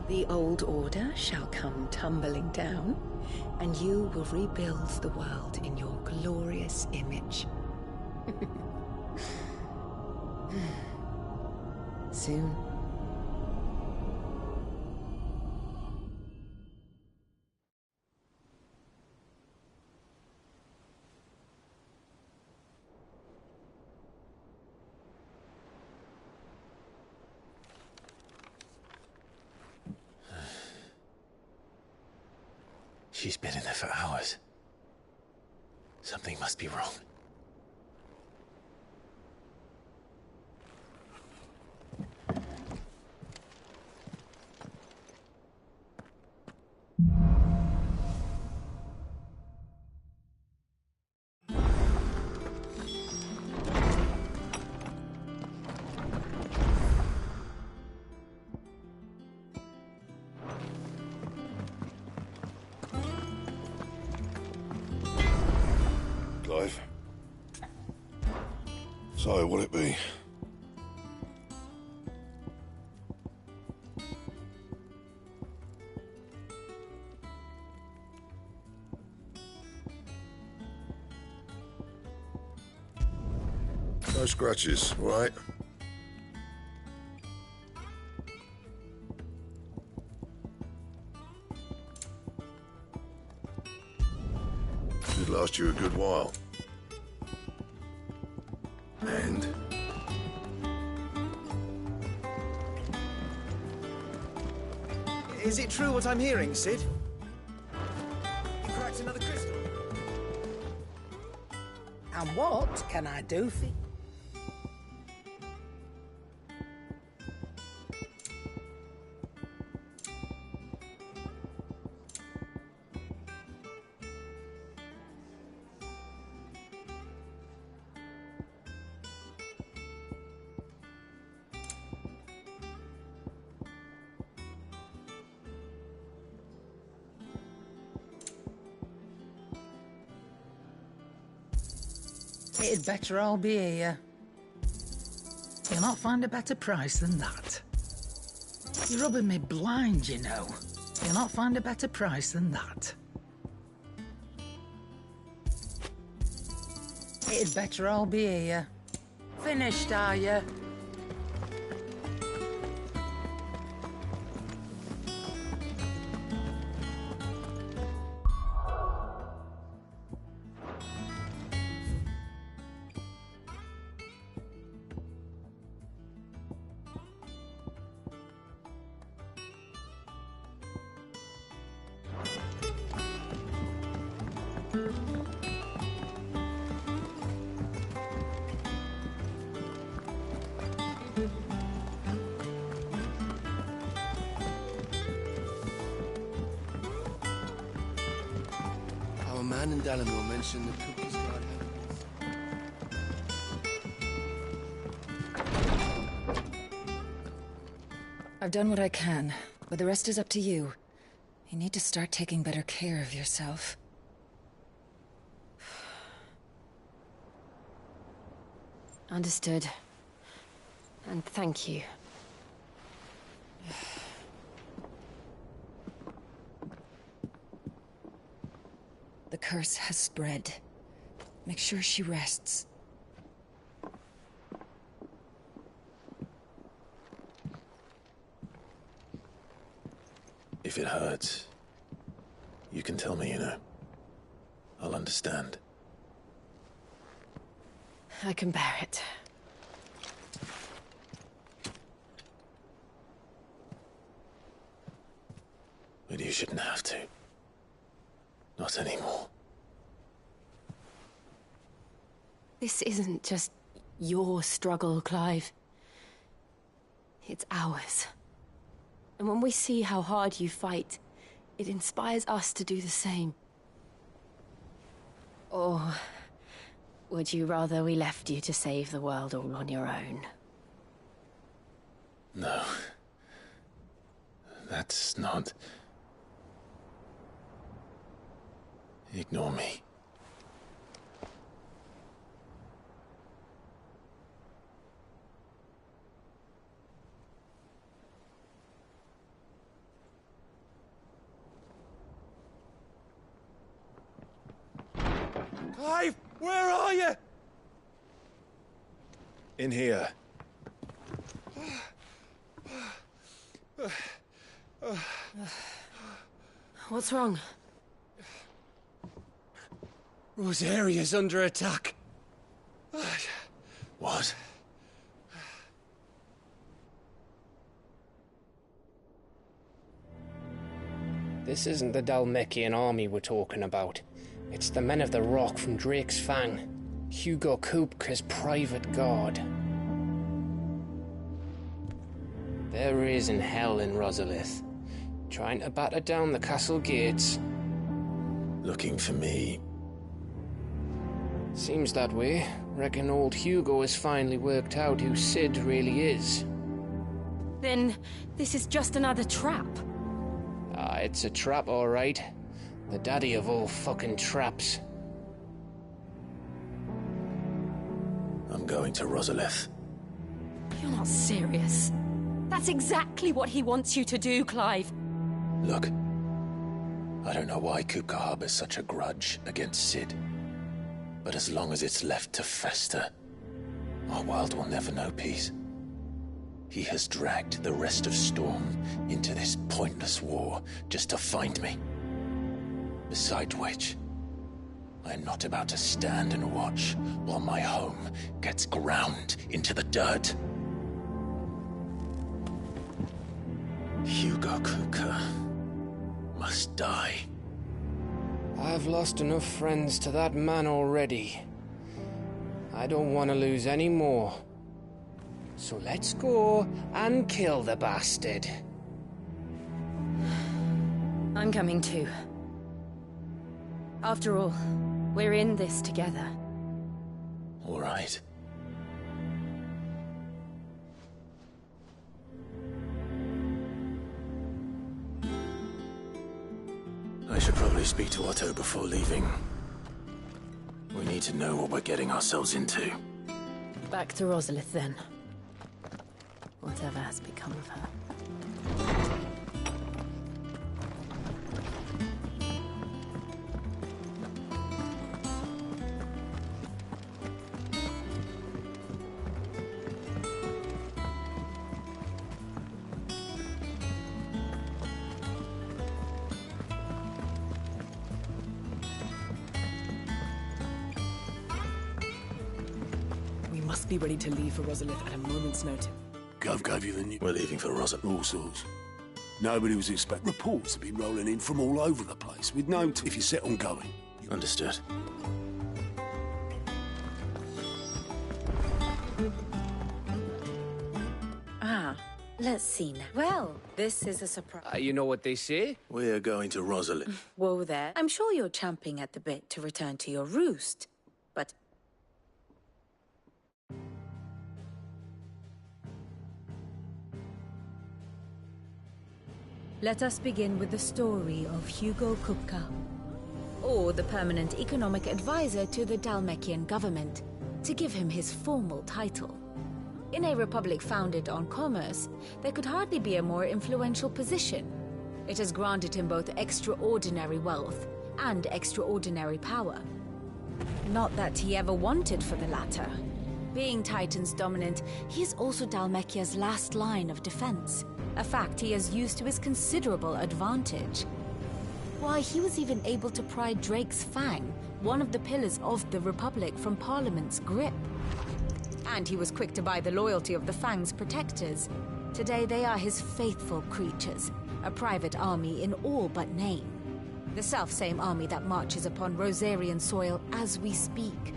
The old order shall come tumbling down, and you will rebuild the world in your glorious image. Soon. She's been in there for hours. Something must be wrong. Clive. So, what'll it be? No scratches, right? Should last you a good while. And? Is it true what I'm hearing, Cid? You cracked another crystal? And what can I do for you? It'd better all be here. You'll not find a better price than that. You're rubbing me blind, you know. You'll not find a better price than that. It'd better all be here. Finished, are you? Our man in Dalamore mentioned the cookies God had. I've done what I can, but the rest is up to you. You need to start taking better care of yourself. Understood. And thank you. The curse has spread. Make sure she rests. If it hurts, you can tell me, you know. I'll understand. I can bear it. But you shouldn't have to. Not anymore. This isn't just your struggle, Clive. It's ours. And when we see how hard you fight, it inspires us to do the same. Or would you rather we left you to save the world all on your own? No. That's not... Ignore me. Clive, where are you? In here. What's wrong? Rosaria's under attack. What? This isn't the Dhalmekian army we're talking about. It's the men of the Rock from Drake's Fang. Hugo Kupka's private guard. There is in hell in Rosalith, trying to batter down the castle gates. Looking for me? Seems that way. Reckon old Hugo has finally worked out who Cid really is. Then this is just another trap. Ah, it's a trap, all right. The daddy of all fucking traps. I'm going to Rosalith. You're not serious. That's exactly what he wants you to do, Clive. Look, I don't know why Kupka harbors such a grudge against Cid. But as long as it's left to fester, our world will never know peace. He has dragged the rest of Storm into this pointless war just to find me. Besides which, I'm not about to stand and watch while my home gets ground into the dirt. Hugo Kupka must die. I've lost enough friends to that man already. I don't want to lose any more. So let's go and kill the bastard. I'm coming too. After all, we're in this together. All right. I should probably speak to Otto before leaving. We need to know what we're getting ourselves into. Back to Rosalith, then. Whatever has become of her. Be ready to leave for Rosalith at a moment's notice. Gov gave you the news. We're leaving for Rosalith. All sorts. Nobody was expecting. Reports have been rolling in from all over the place, with no if you're set on going. Understood. Let's see now. Well, this is a surprise. You know what they say? We're going to Rosalith. Whoa there. I'm sure you're champing at the bit to return to your roost, but... Let us begin with the story of Hugo Kupka, or the permanent economic advisor to the Dhalmekian government, to give him his formal title. In a republic founded on commerce, there could hardly be a more influential position. It has granted him both extraordinary wealth and extraordinary power. Not that he ever wanted for the latter. Being Titan's dominant, he is also Dhalmekia's last line of defense, a fact he has used to his considerable advantage. Why, he was even able to pry Drake's Fang, one of the pillars of the Republic, from Parliament's grip. And he was quick to buy the loyalty of the Fang's protectors. Today they are his faithful creatures, a private army in all but name. The self-same army that marches upon Rosarian soil as we speak.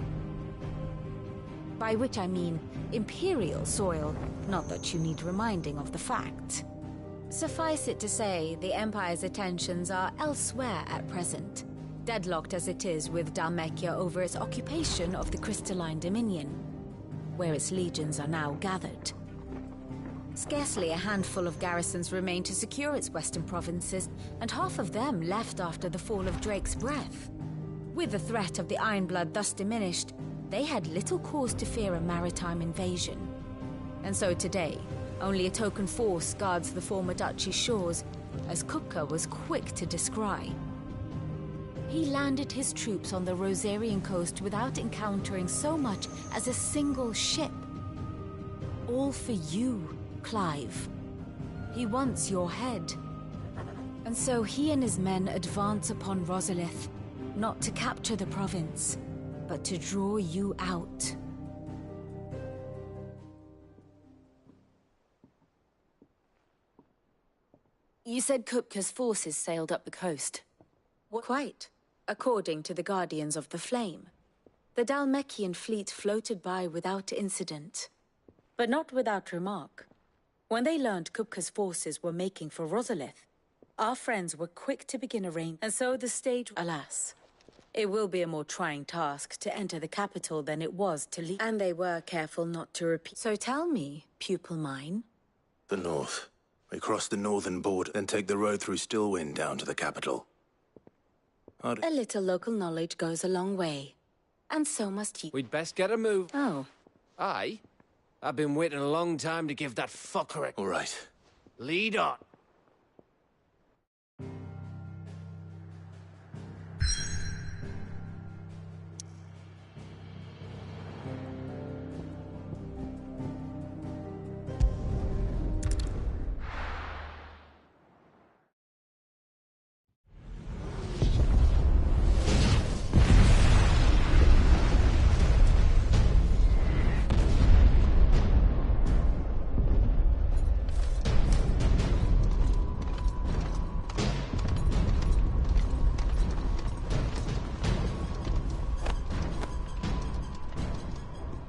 By which I mean Imperial soil, not that you need reminding of the fact. Suffice it to say, the Empire's attentions are elsewhere at present, deadlocked as it is with Dhalmekia over its occupation of the Crystalline Dominion, where its legions are now gathered. Scarcely a handful of garrisons remain to secure its western provinces, and half of them left after the fall of Drake's Breath. With the threat of the Ironblood thus diminished, they had little cause to fear a maritime invasion. And so today, only a token force guards the former duchy's shores, as Kupka was quick to descry. He landed his troops on the Rosarian coast without encountering so much as a single ship. All for you, Clive. He wants your head. And so he and his men advance upon Rosalith, not to capture the province, but to draw you out. You said Kupka's forces sailed up the coast. Quite, according to the Guardians of the Flame. The Dhalmekian fleet floated by without incident, but not without remark. When they learned Kupka's forces were making for Rosalith, our friends were quick to begin arranging, and so the stage, alas. It will be a more trying task to enter the capital than it was to leave. And they were careful not to repeat. So tell me, pupil mine. The north. We cross the northern border, then take the road through Stillwind down to the capital. A little local knowledge goes a long way. And so must you. We'd best get a move. Oh. Aye? I've been waiting a long time to give that fucker a... All right. Lead on.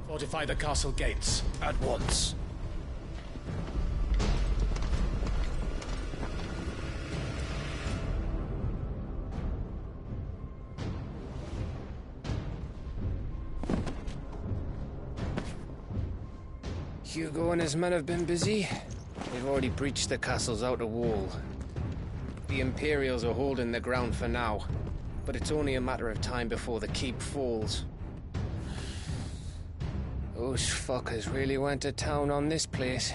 Fortify the castle gates at once. Hugo and his men have been busy. They've already breached the castle's outer wall. The Imperials are holding the ground for now, but it's only a matter of time before the keep falls. Those fuckers really went to town on this place.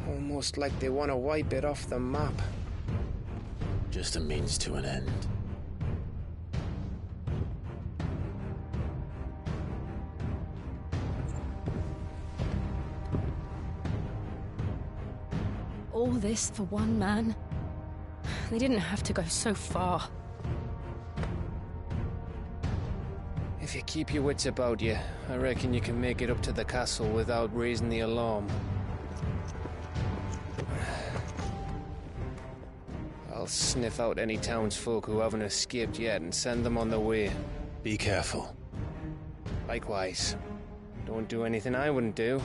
Almost like they want to wipe it off the map. Just a means to an end. All this for one man? They didn't have to go so far. If you keep your wits about you, I reckon you can make it up to the castle without raising the alarm. I'll sniff out any townsfolk who haven't escaped yet and send them on their way. Be careful. Likewise. Don't do anything I wouldn't do.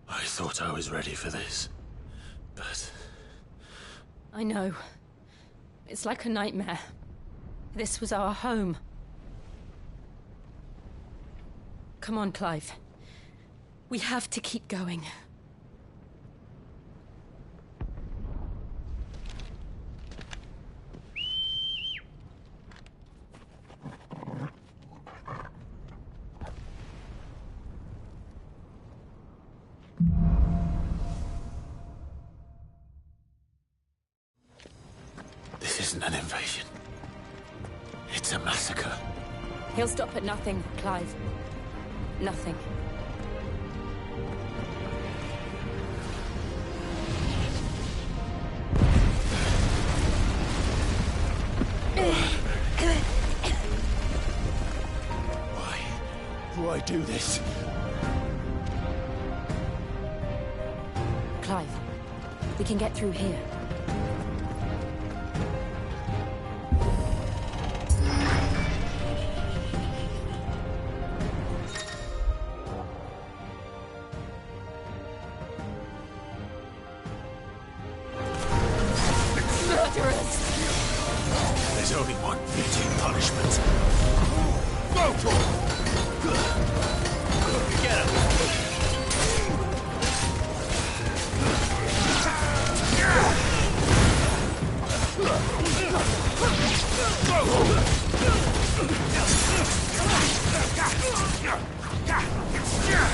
I thought I was ready for this, but... I know. It's like a nightmare. This was our home. Come on, Clive. We have to keep going. This isn't an invasion. It's a massacre. He'll stop at nothing, Clive. Nothing. Why do I do this? Clive, we can get through here. There's only one fitting punishment. Go for it! Get him!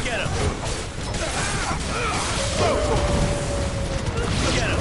Get him! Get him!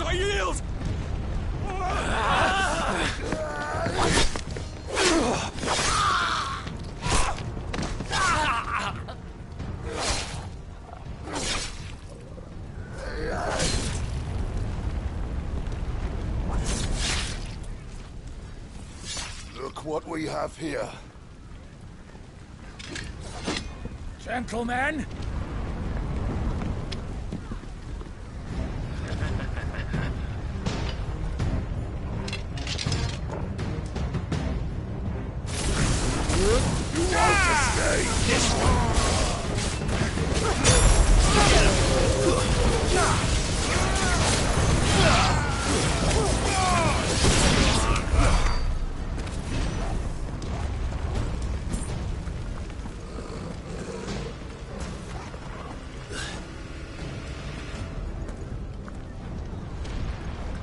I yield! Look what we have here. Gentlemen! This one!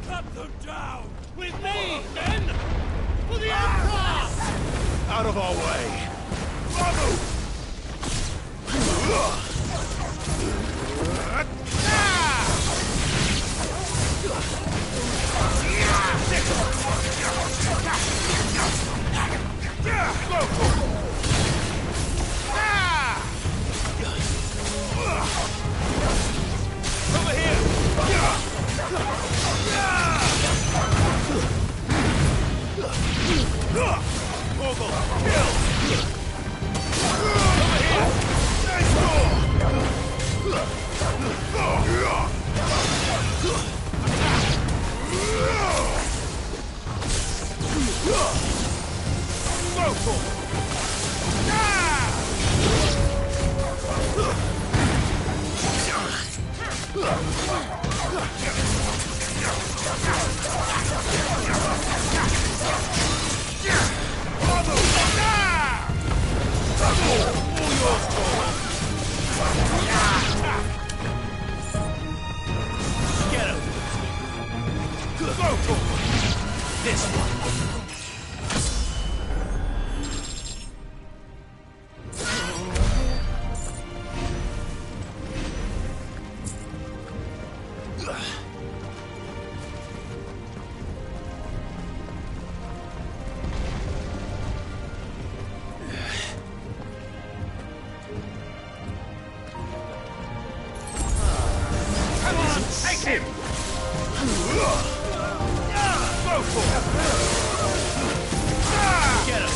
Cut them down! With me, men! For the Emperor! Out of our way! Over here! Vogel, kill! Over here! Get him! Go! This one! Take him! Go for it! Get him!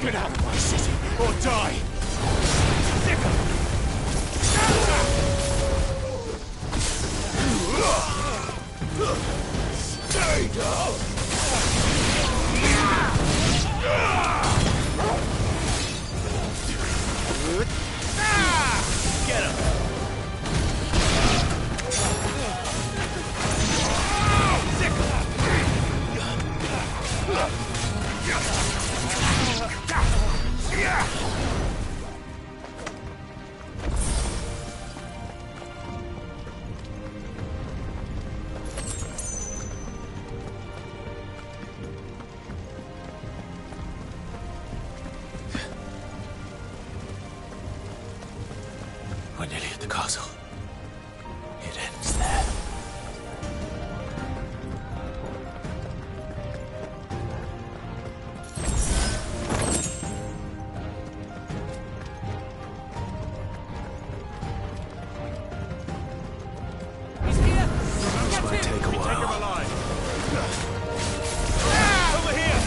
Get out of my city, or die! Stay down! Get him! We're nearly at the castle. It ends there. He's here! This might take a while. Take him alive! Over here!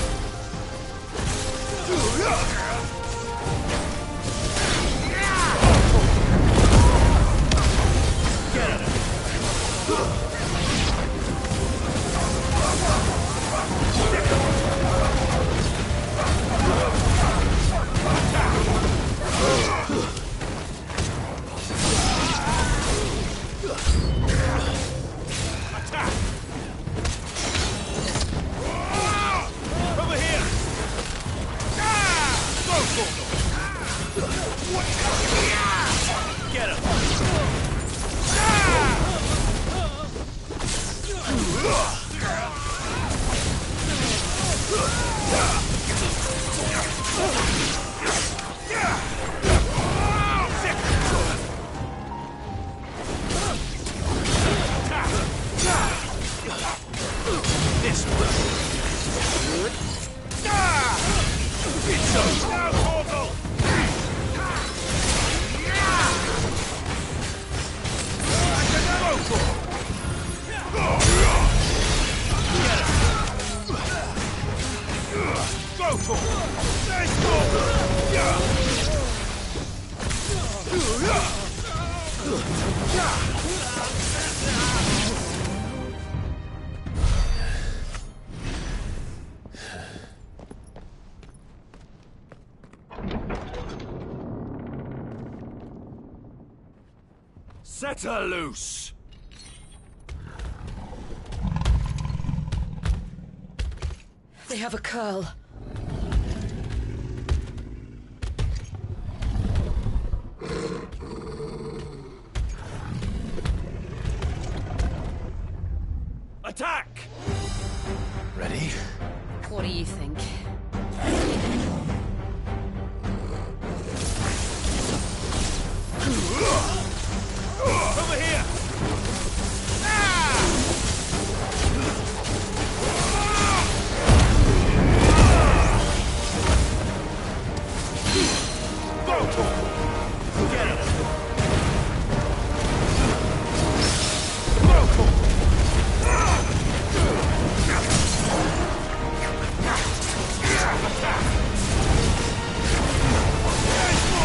Get him! This one. It's over now, Torgal! Go for it! Let's go! Set her loose! They have a curl. Attack! Ready? What do you think? Over here! Get him!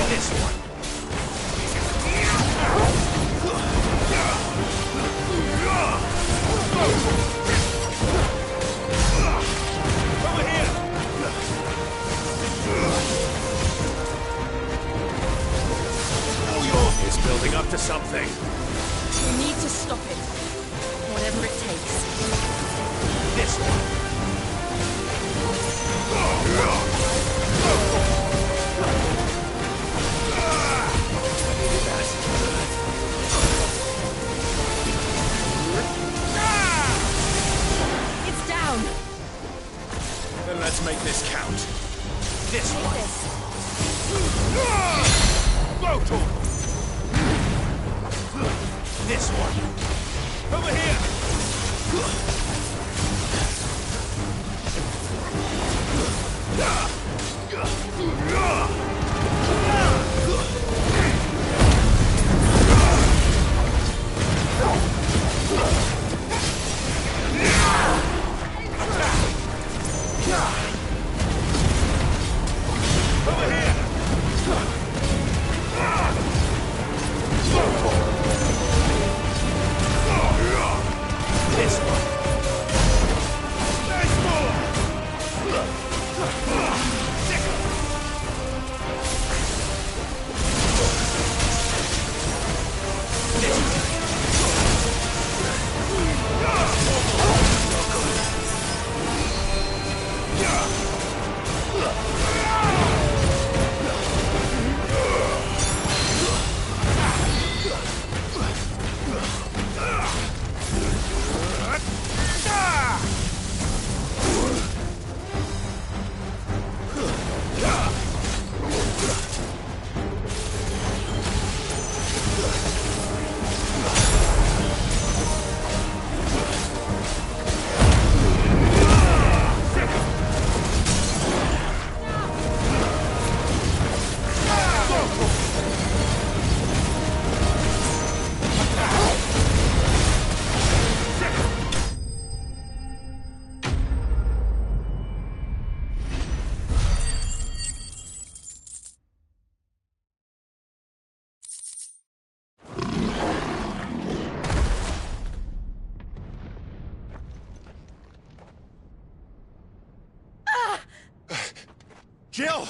This one! It's down! Then let's make this count. This Take one. this. Rotor. This one. Over here. Jill!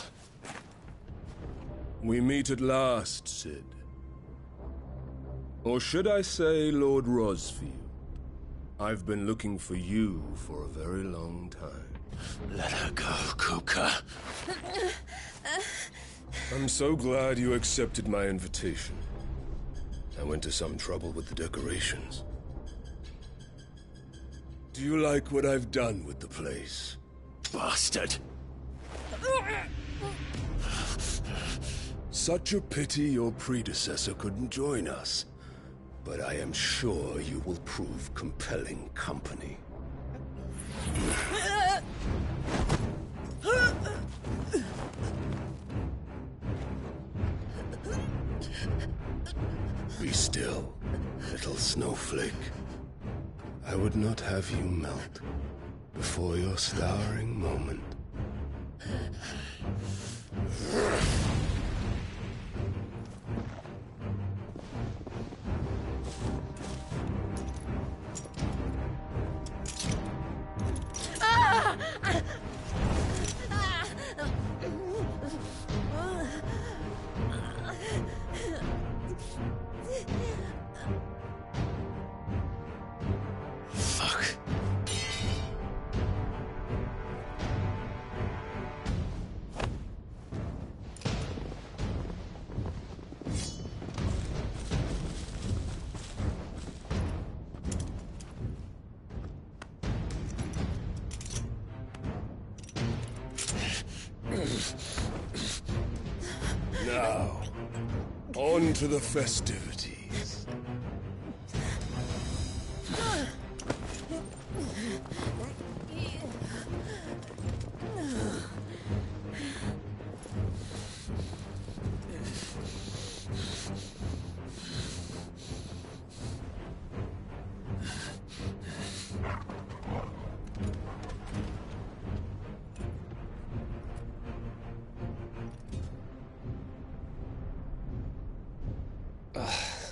We meet at last, Cid. Or should I say, Lord Rosfield? I've been looking for you for a very long time. Let her go, Kupka. I'm so glad you accepted my invitation. I went to some trouble with the decorations. Do you like what I've done with the place? Bastard! Such a pity your predecessor couldn't join us. But I am sure you will prove compelling company. Be still, little snowflake. I would not have you melt before your starring moment. Fuck. Now, on to the festivities.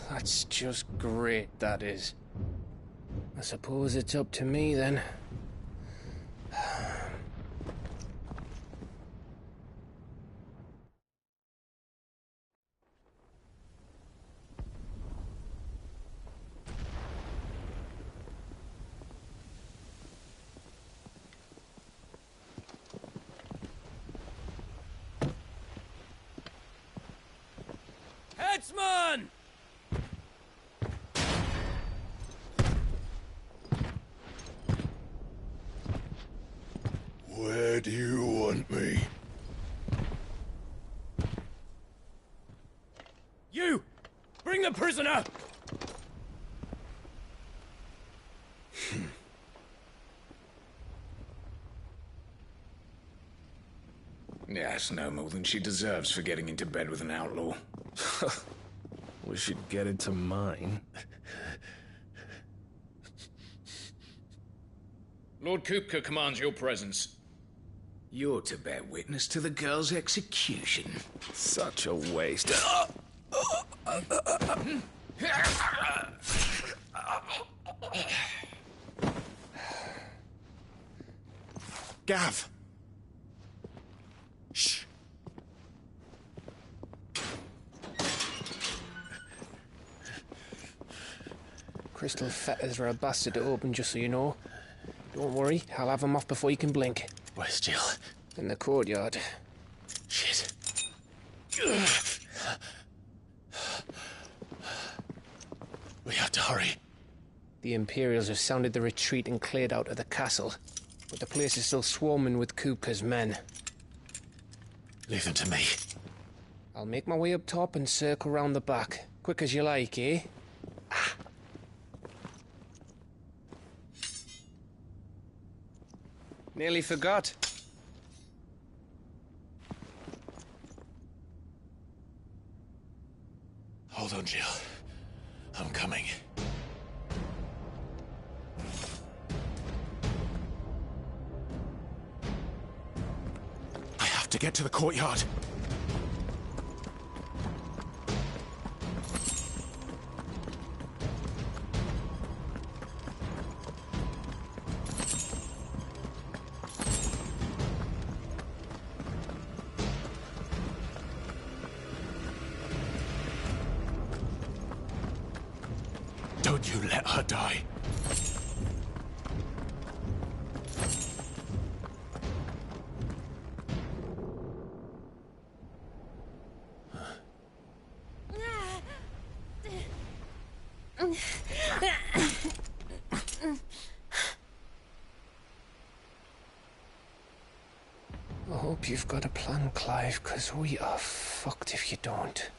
That's just great, that is. I suppose it's up to me then. Marksman! Where do you want me? You! Bring the prisoner! Yes, no more than she deserves for getting into bed with an outlaw. We should get into mine. Lord Kupka commands your presence. You're to bear witness to the girl's execution. Such a waste. Gav! Shh. Crystal fetters are a bastard to open, just so you know. Don't worry, I'll have them off before you can blink. Where's Jill? In the courtyard. Shit. We have to hurry. The Imperials have sounded the retreat and cleared out of the castle, but the place is still swarming with Kupka's men. Leave them to me. I'll make my way up top and circle round the back. Quick as you like, eh? Nearly forgot. Hold on, Jill. I'm coming. I have to get to the courtyard. Don't you let her die. I hope you've got a plan, Clive, because we are fucked if you don't.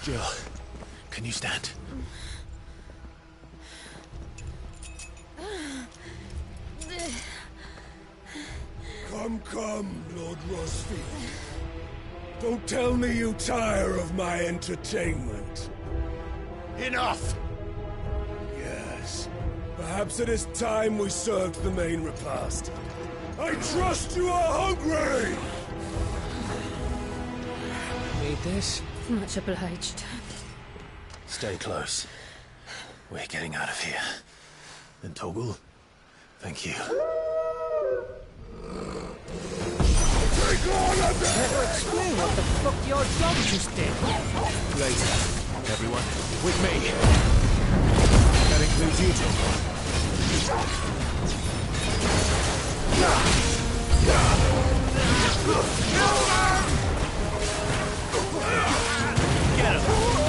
Jill, can you stand? Come, Lord Rosfield. Don't tell me you tire of my entertainment. Enough! Yes. Perhaps it is time we served the main repast. I trust you are hungry! Need this? Much obliged. Stay close. We're getting out of here. And Toggle, thank you. Take all of them! Never explain what the fuck your dog just did. Later. Everyone, with me. That includes you, Get him!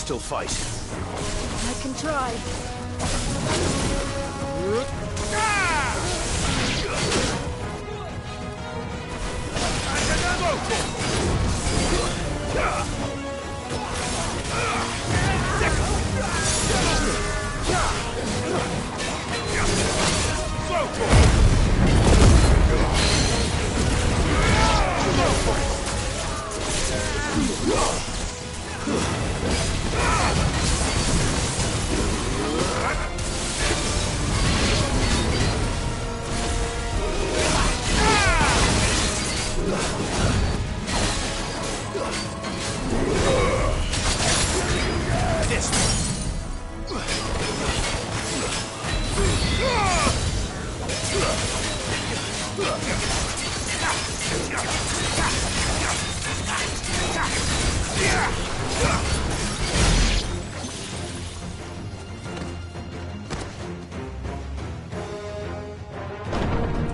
still fight? I can try.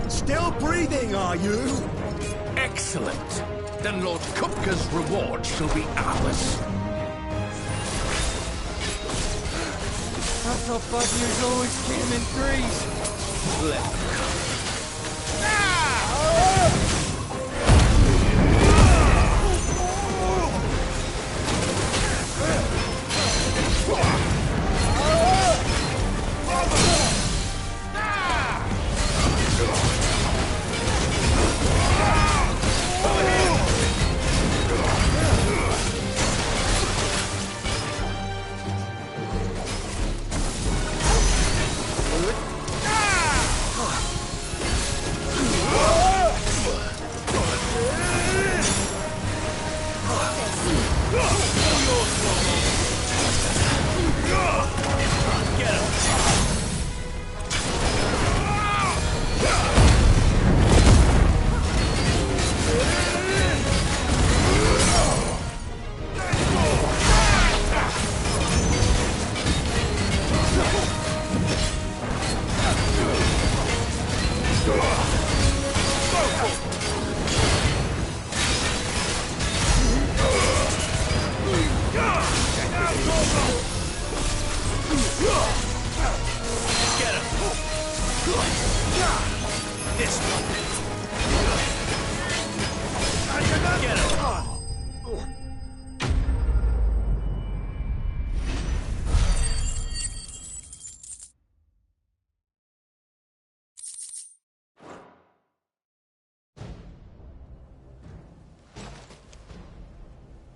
Still breathing, are you? Excellent. Then Lord Kupka's reward shall be ours. I thought Buggy's always keep him in threes. Let them come.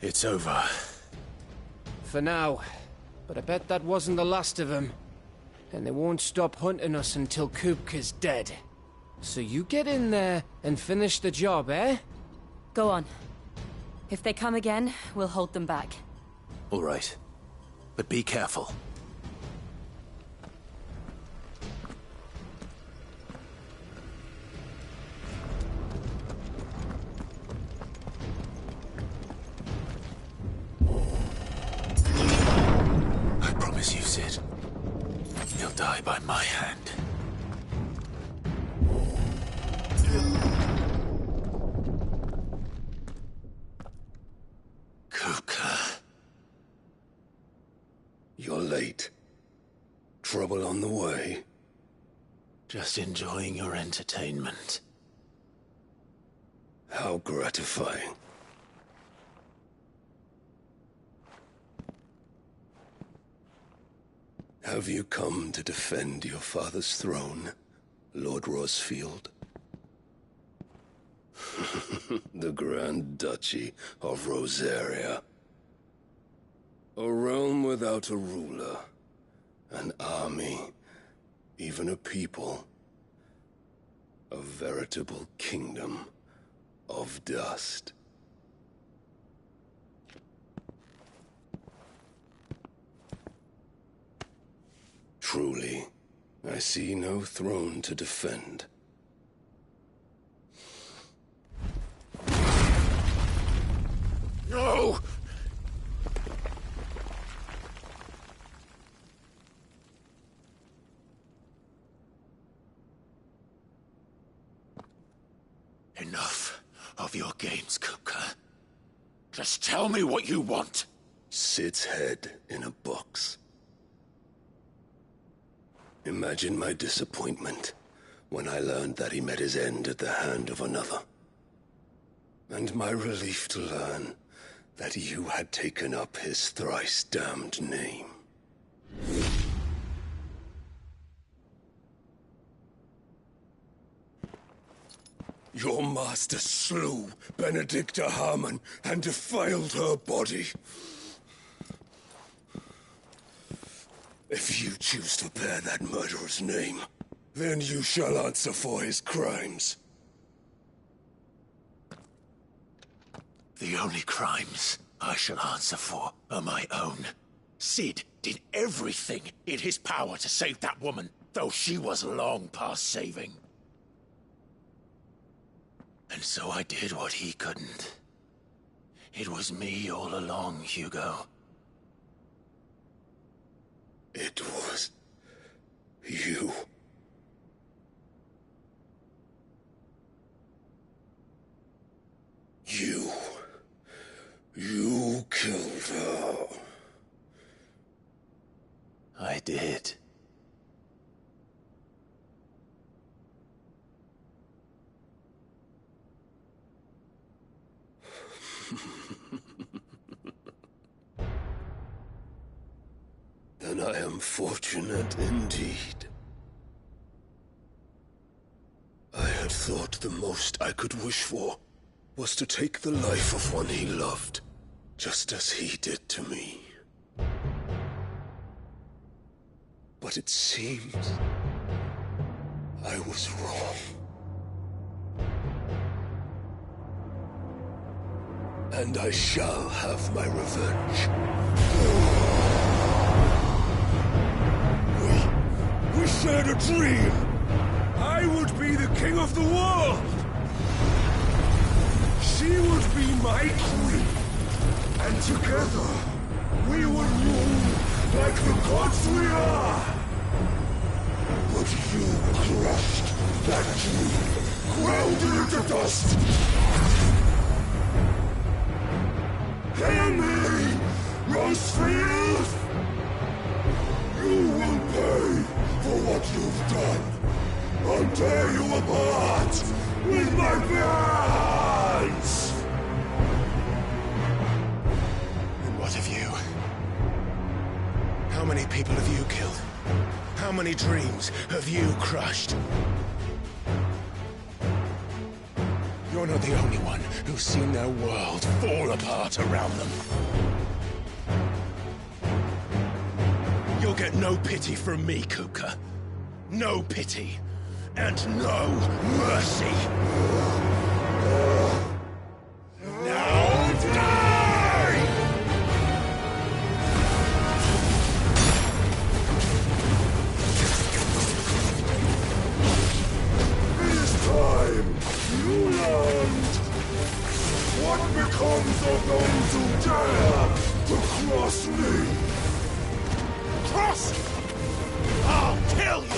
It's over. For now. But I bet that wasn't the last of them. And they won't stop hunting us until Kupka's dead. So you get in there and finish the job, eh? Go on. If they come again, we'll hold them back. All right. But be careful. I promise you, Cid. You'll die by my hand. Kupka. You're late. Trouble on the way. Just enjoying your entertainment. How gratifying. Have you come to defend your father's throne, Lord Rosfield? The Grand Duchy of Rosaria. A realm without a ruler, an army, even a people. A veritable kingdom of dust. Truly, I see no throne to defend. No! Enough of your games, Kupka. Just tell me what you want. Sid's head in a box. Imagine my disappointment when I learned that he met his end at the hand of another. And my relief to learn that you had taken up his thrice-damned name. Your master slew Benedicta Harmon and defiled her body. If you choose to bear that murderer's name, then you shall answer for his crimes. The only crimes I shall answer for are my own. Sid did everything in his power to save that woman, though she was long past saving. And so I did what he couldn't. It was me all along, Hugo. It was you. You killed her. I did. Then I am fortunate indeed. I had thought the most I could wish for was to take the life of one he loved, just as he did to me. But it seems I was wrong. And I shall have my revenge. We shared a dream. I would be the king of the world. She would be my queen. And together, we would rule like the gods we are. But you crushed that dream, ground it into dust. Hear me, Rosefield! You will pay for what you've done. I'll tear you apart with my hands! And what of you? How many people have you killed? How many dreams have you crushed? You're not the only one who's seen their world fall apart around them. You'll get no pity from me, Kupka. No pity. And no mercy. Now die! This time, you learned what becomes of those who dare to cross me. Cross! I'll kill you!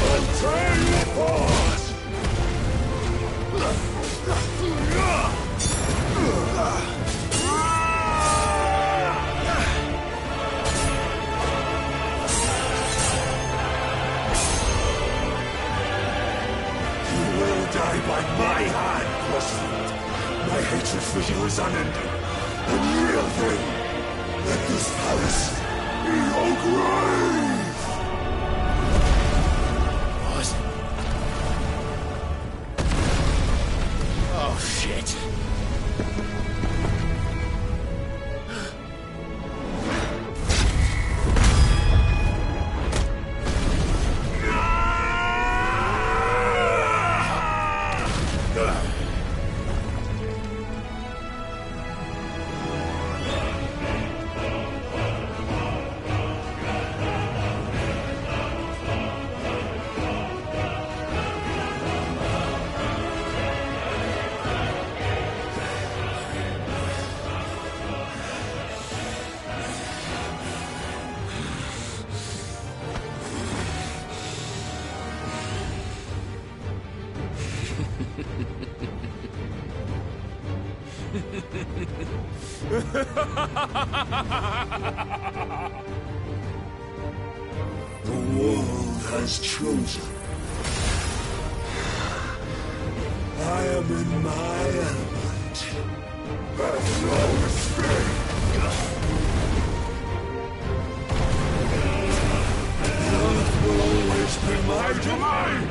I'll tear you apart! hatred for you is unending. And kneel then. Let this palace be your grave! What? Oh, shit. The world has chosen. I am in my element. That's no mistake. The earth will always be my domain.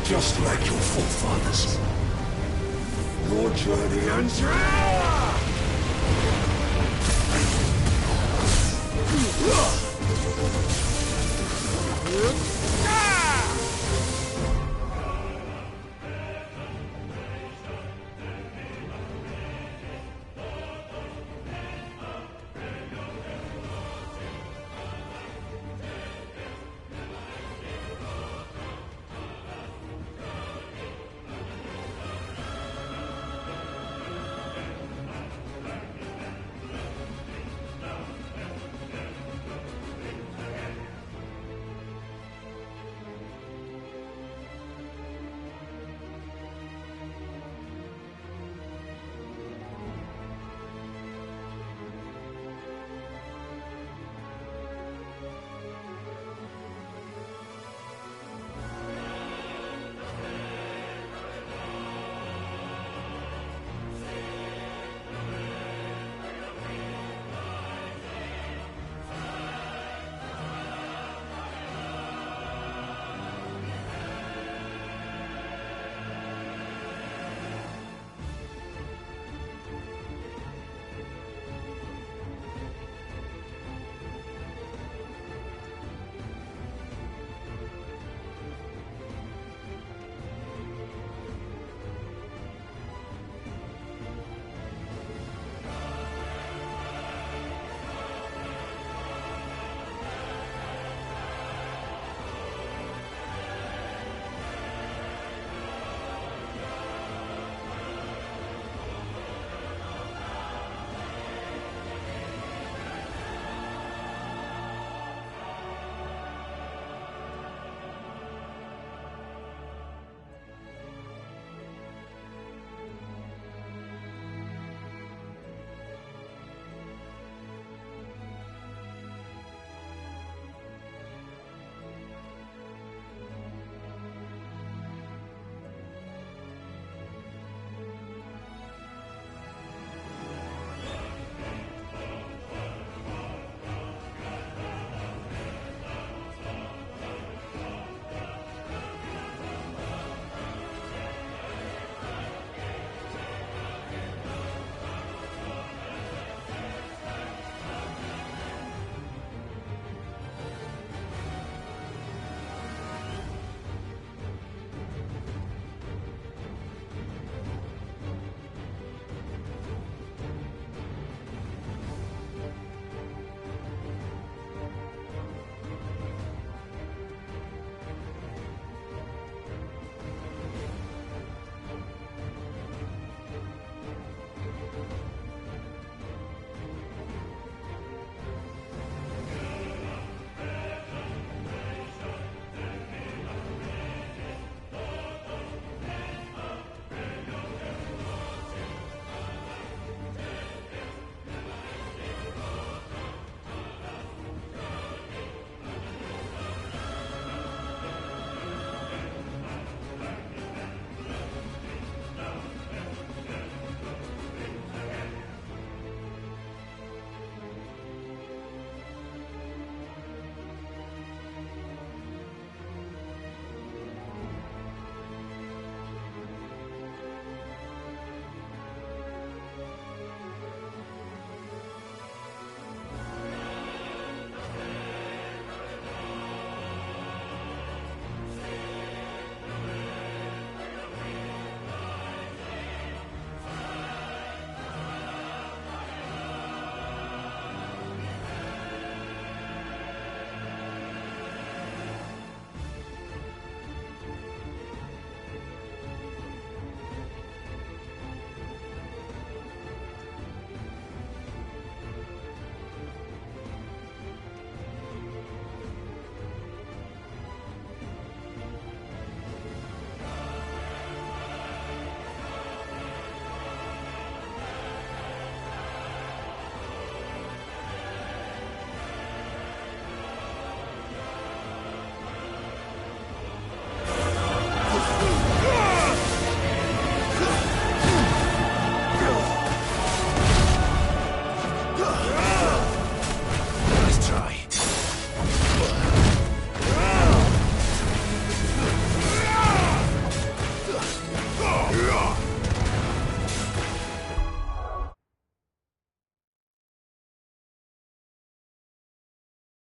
Just like your forefathers. Your journey ends here!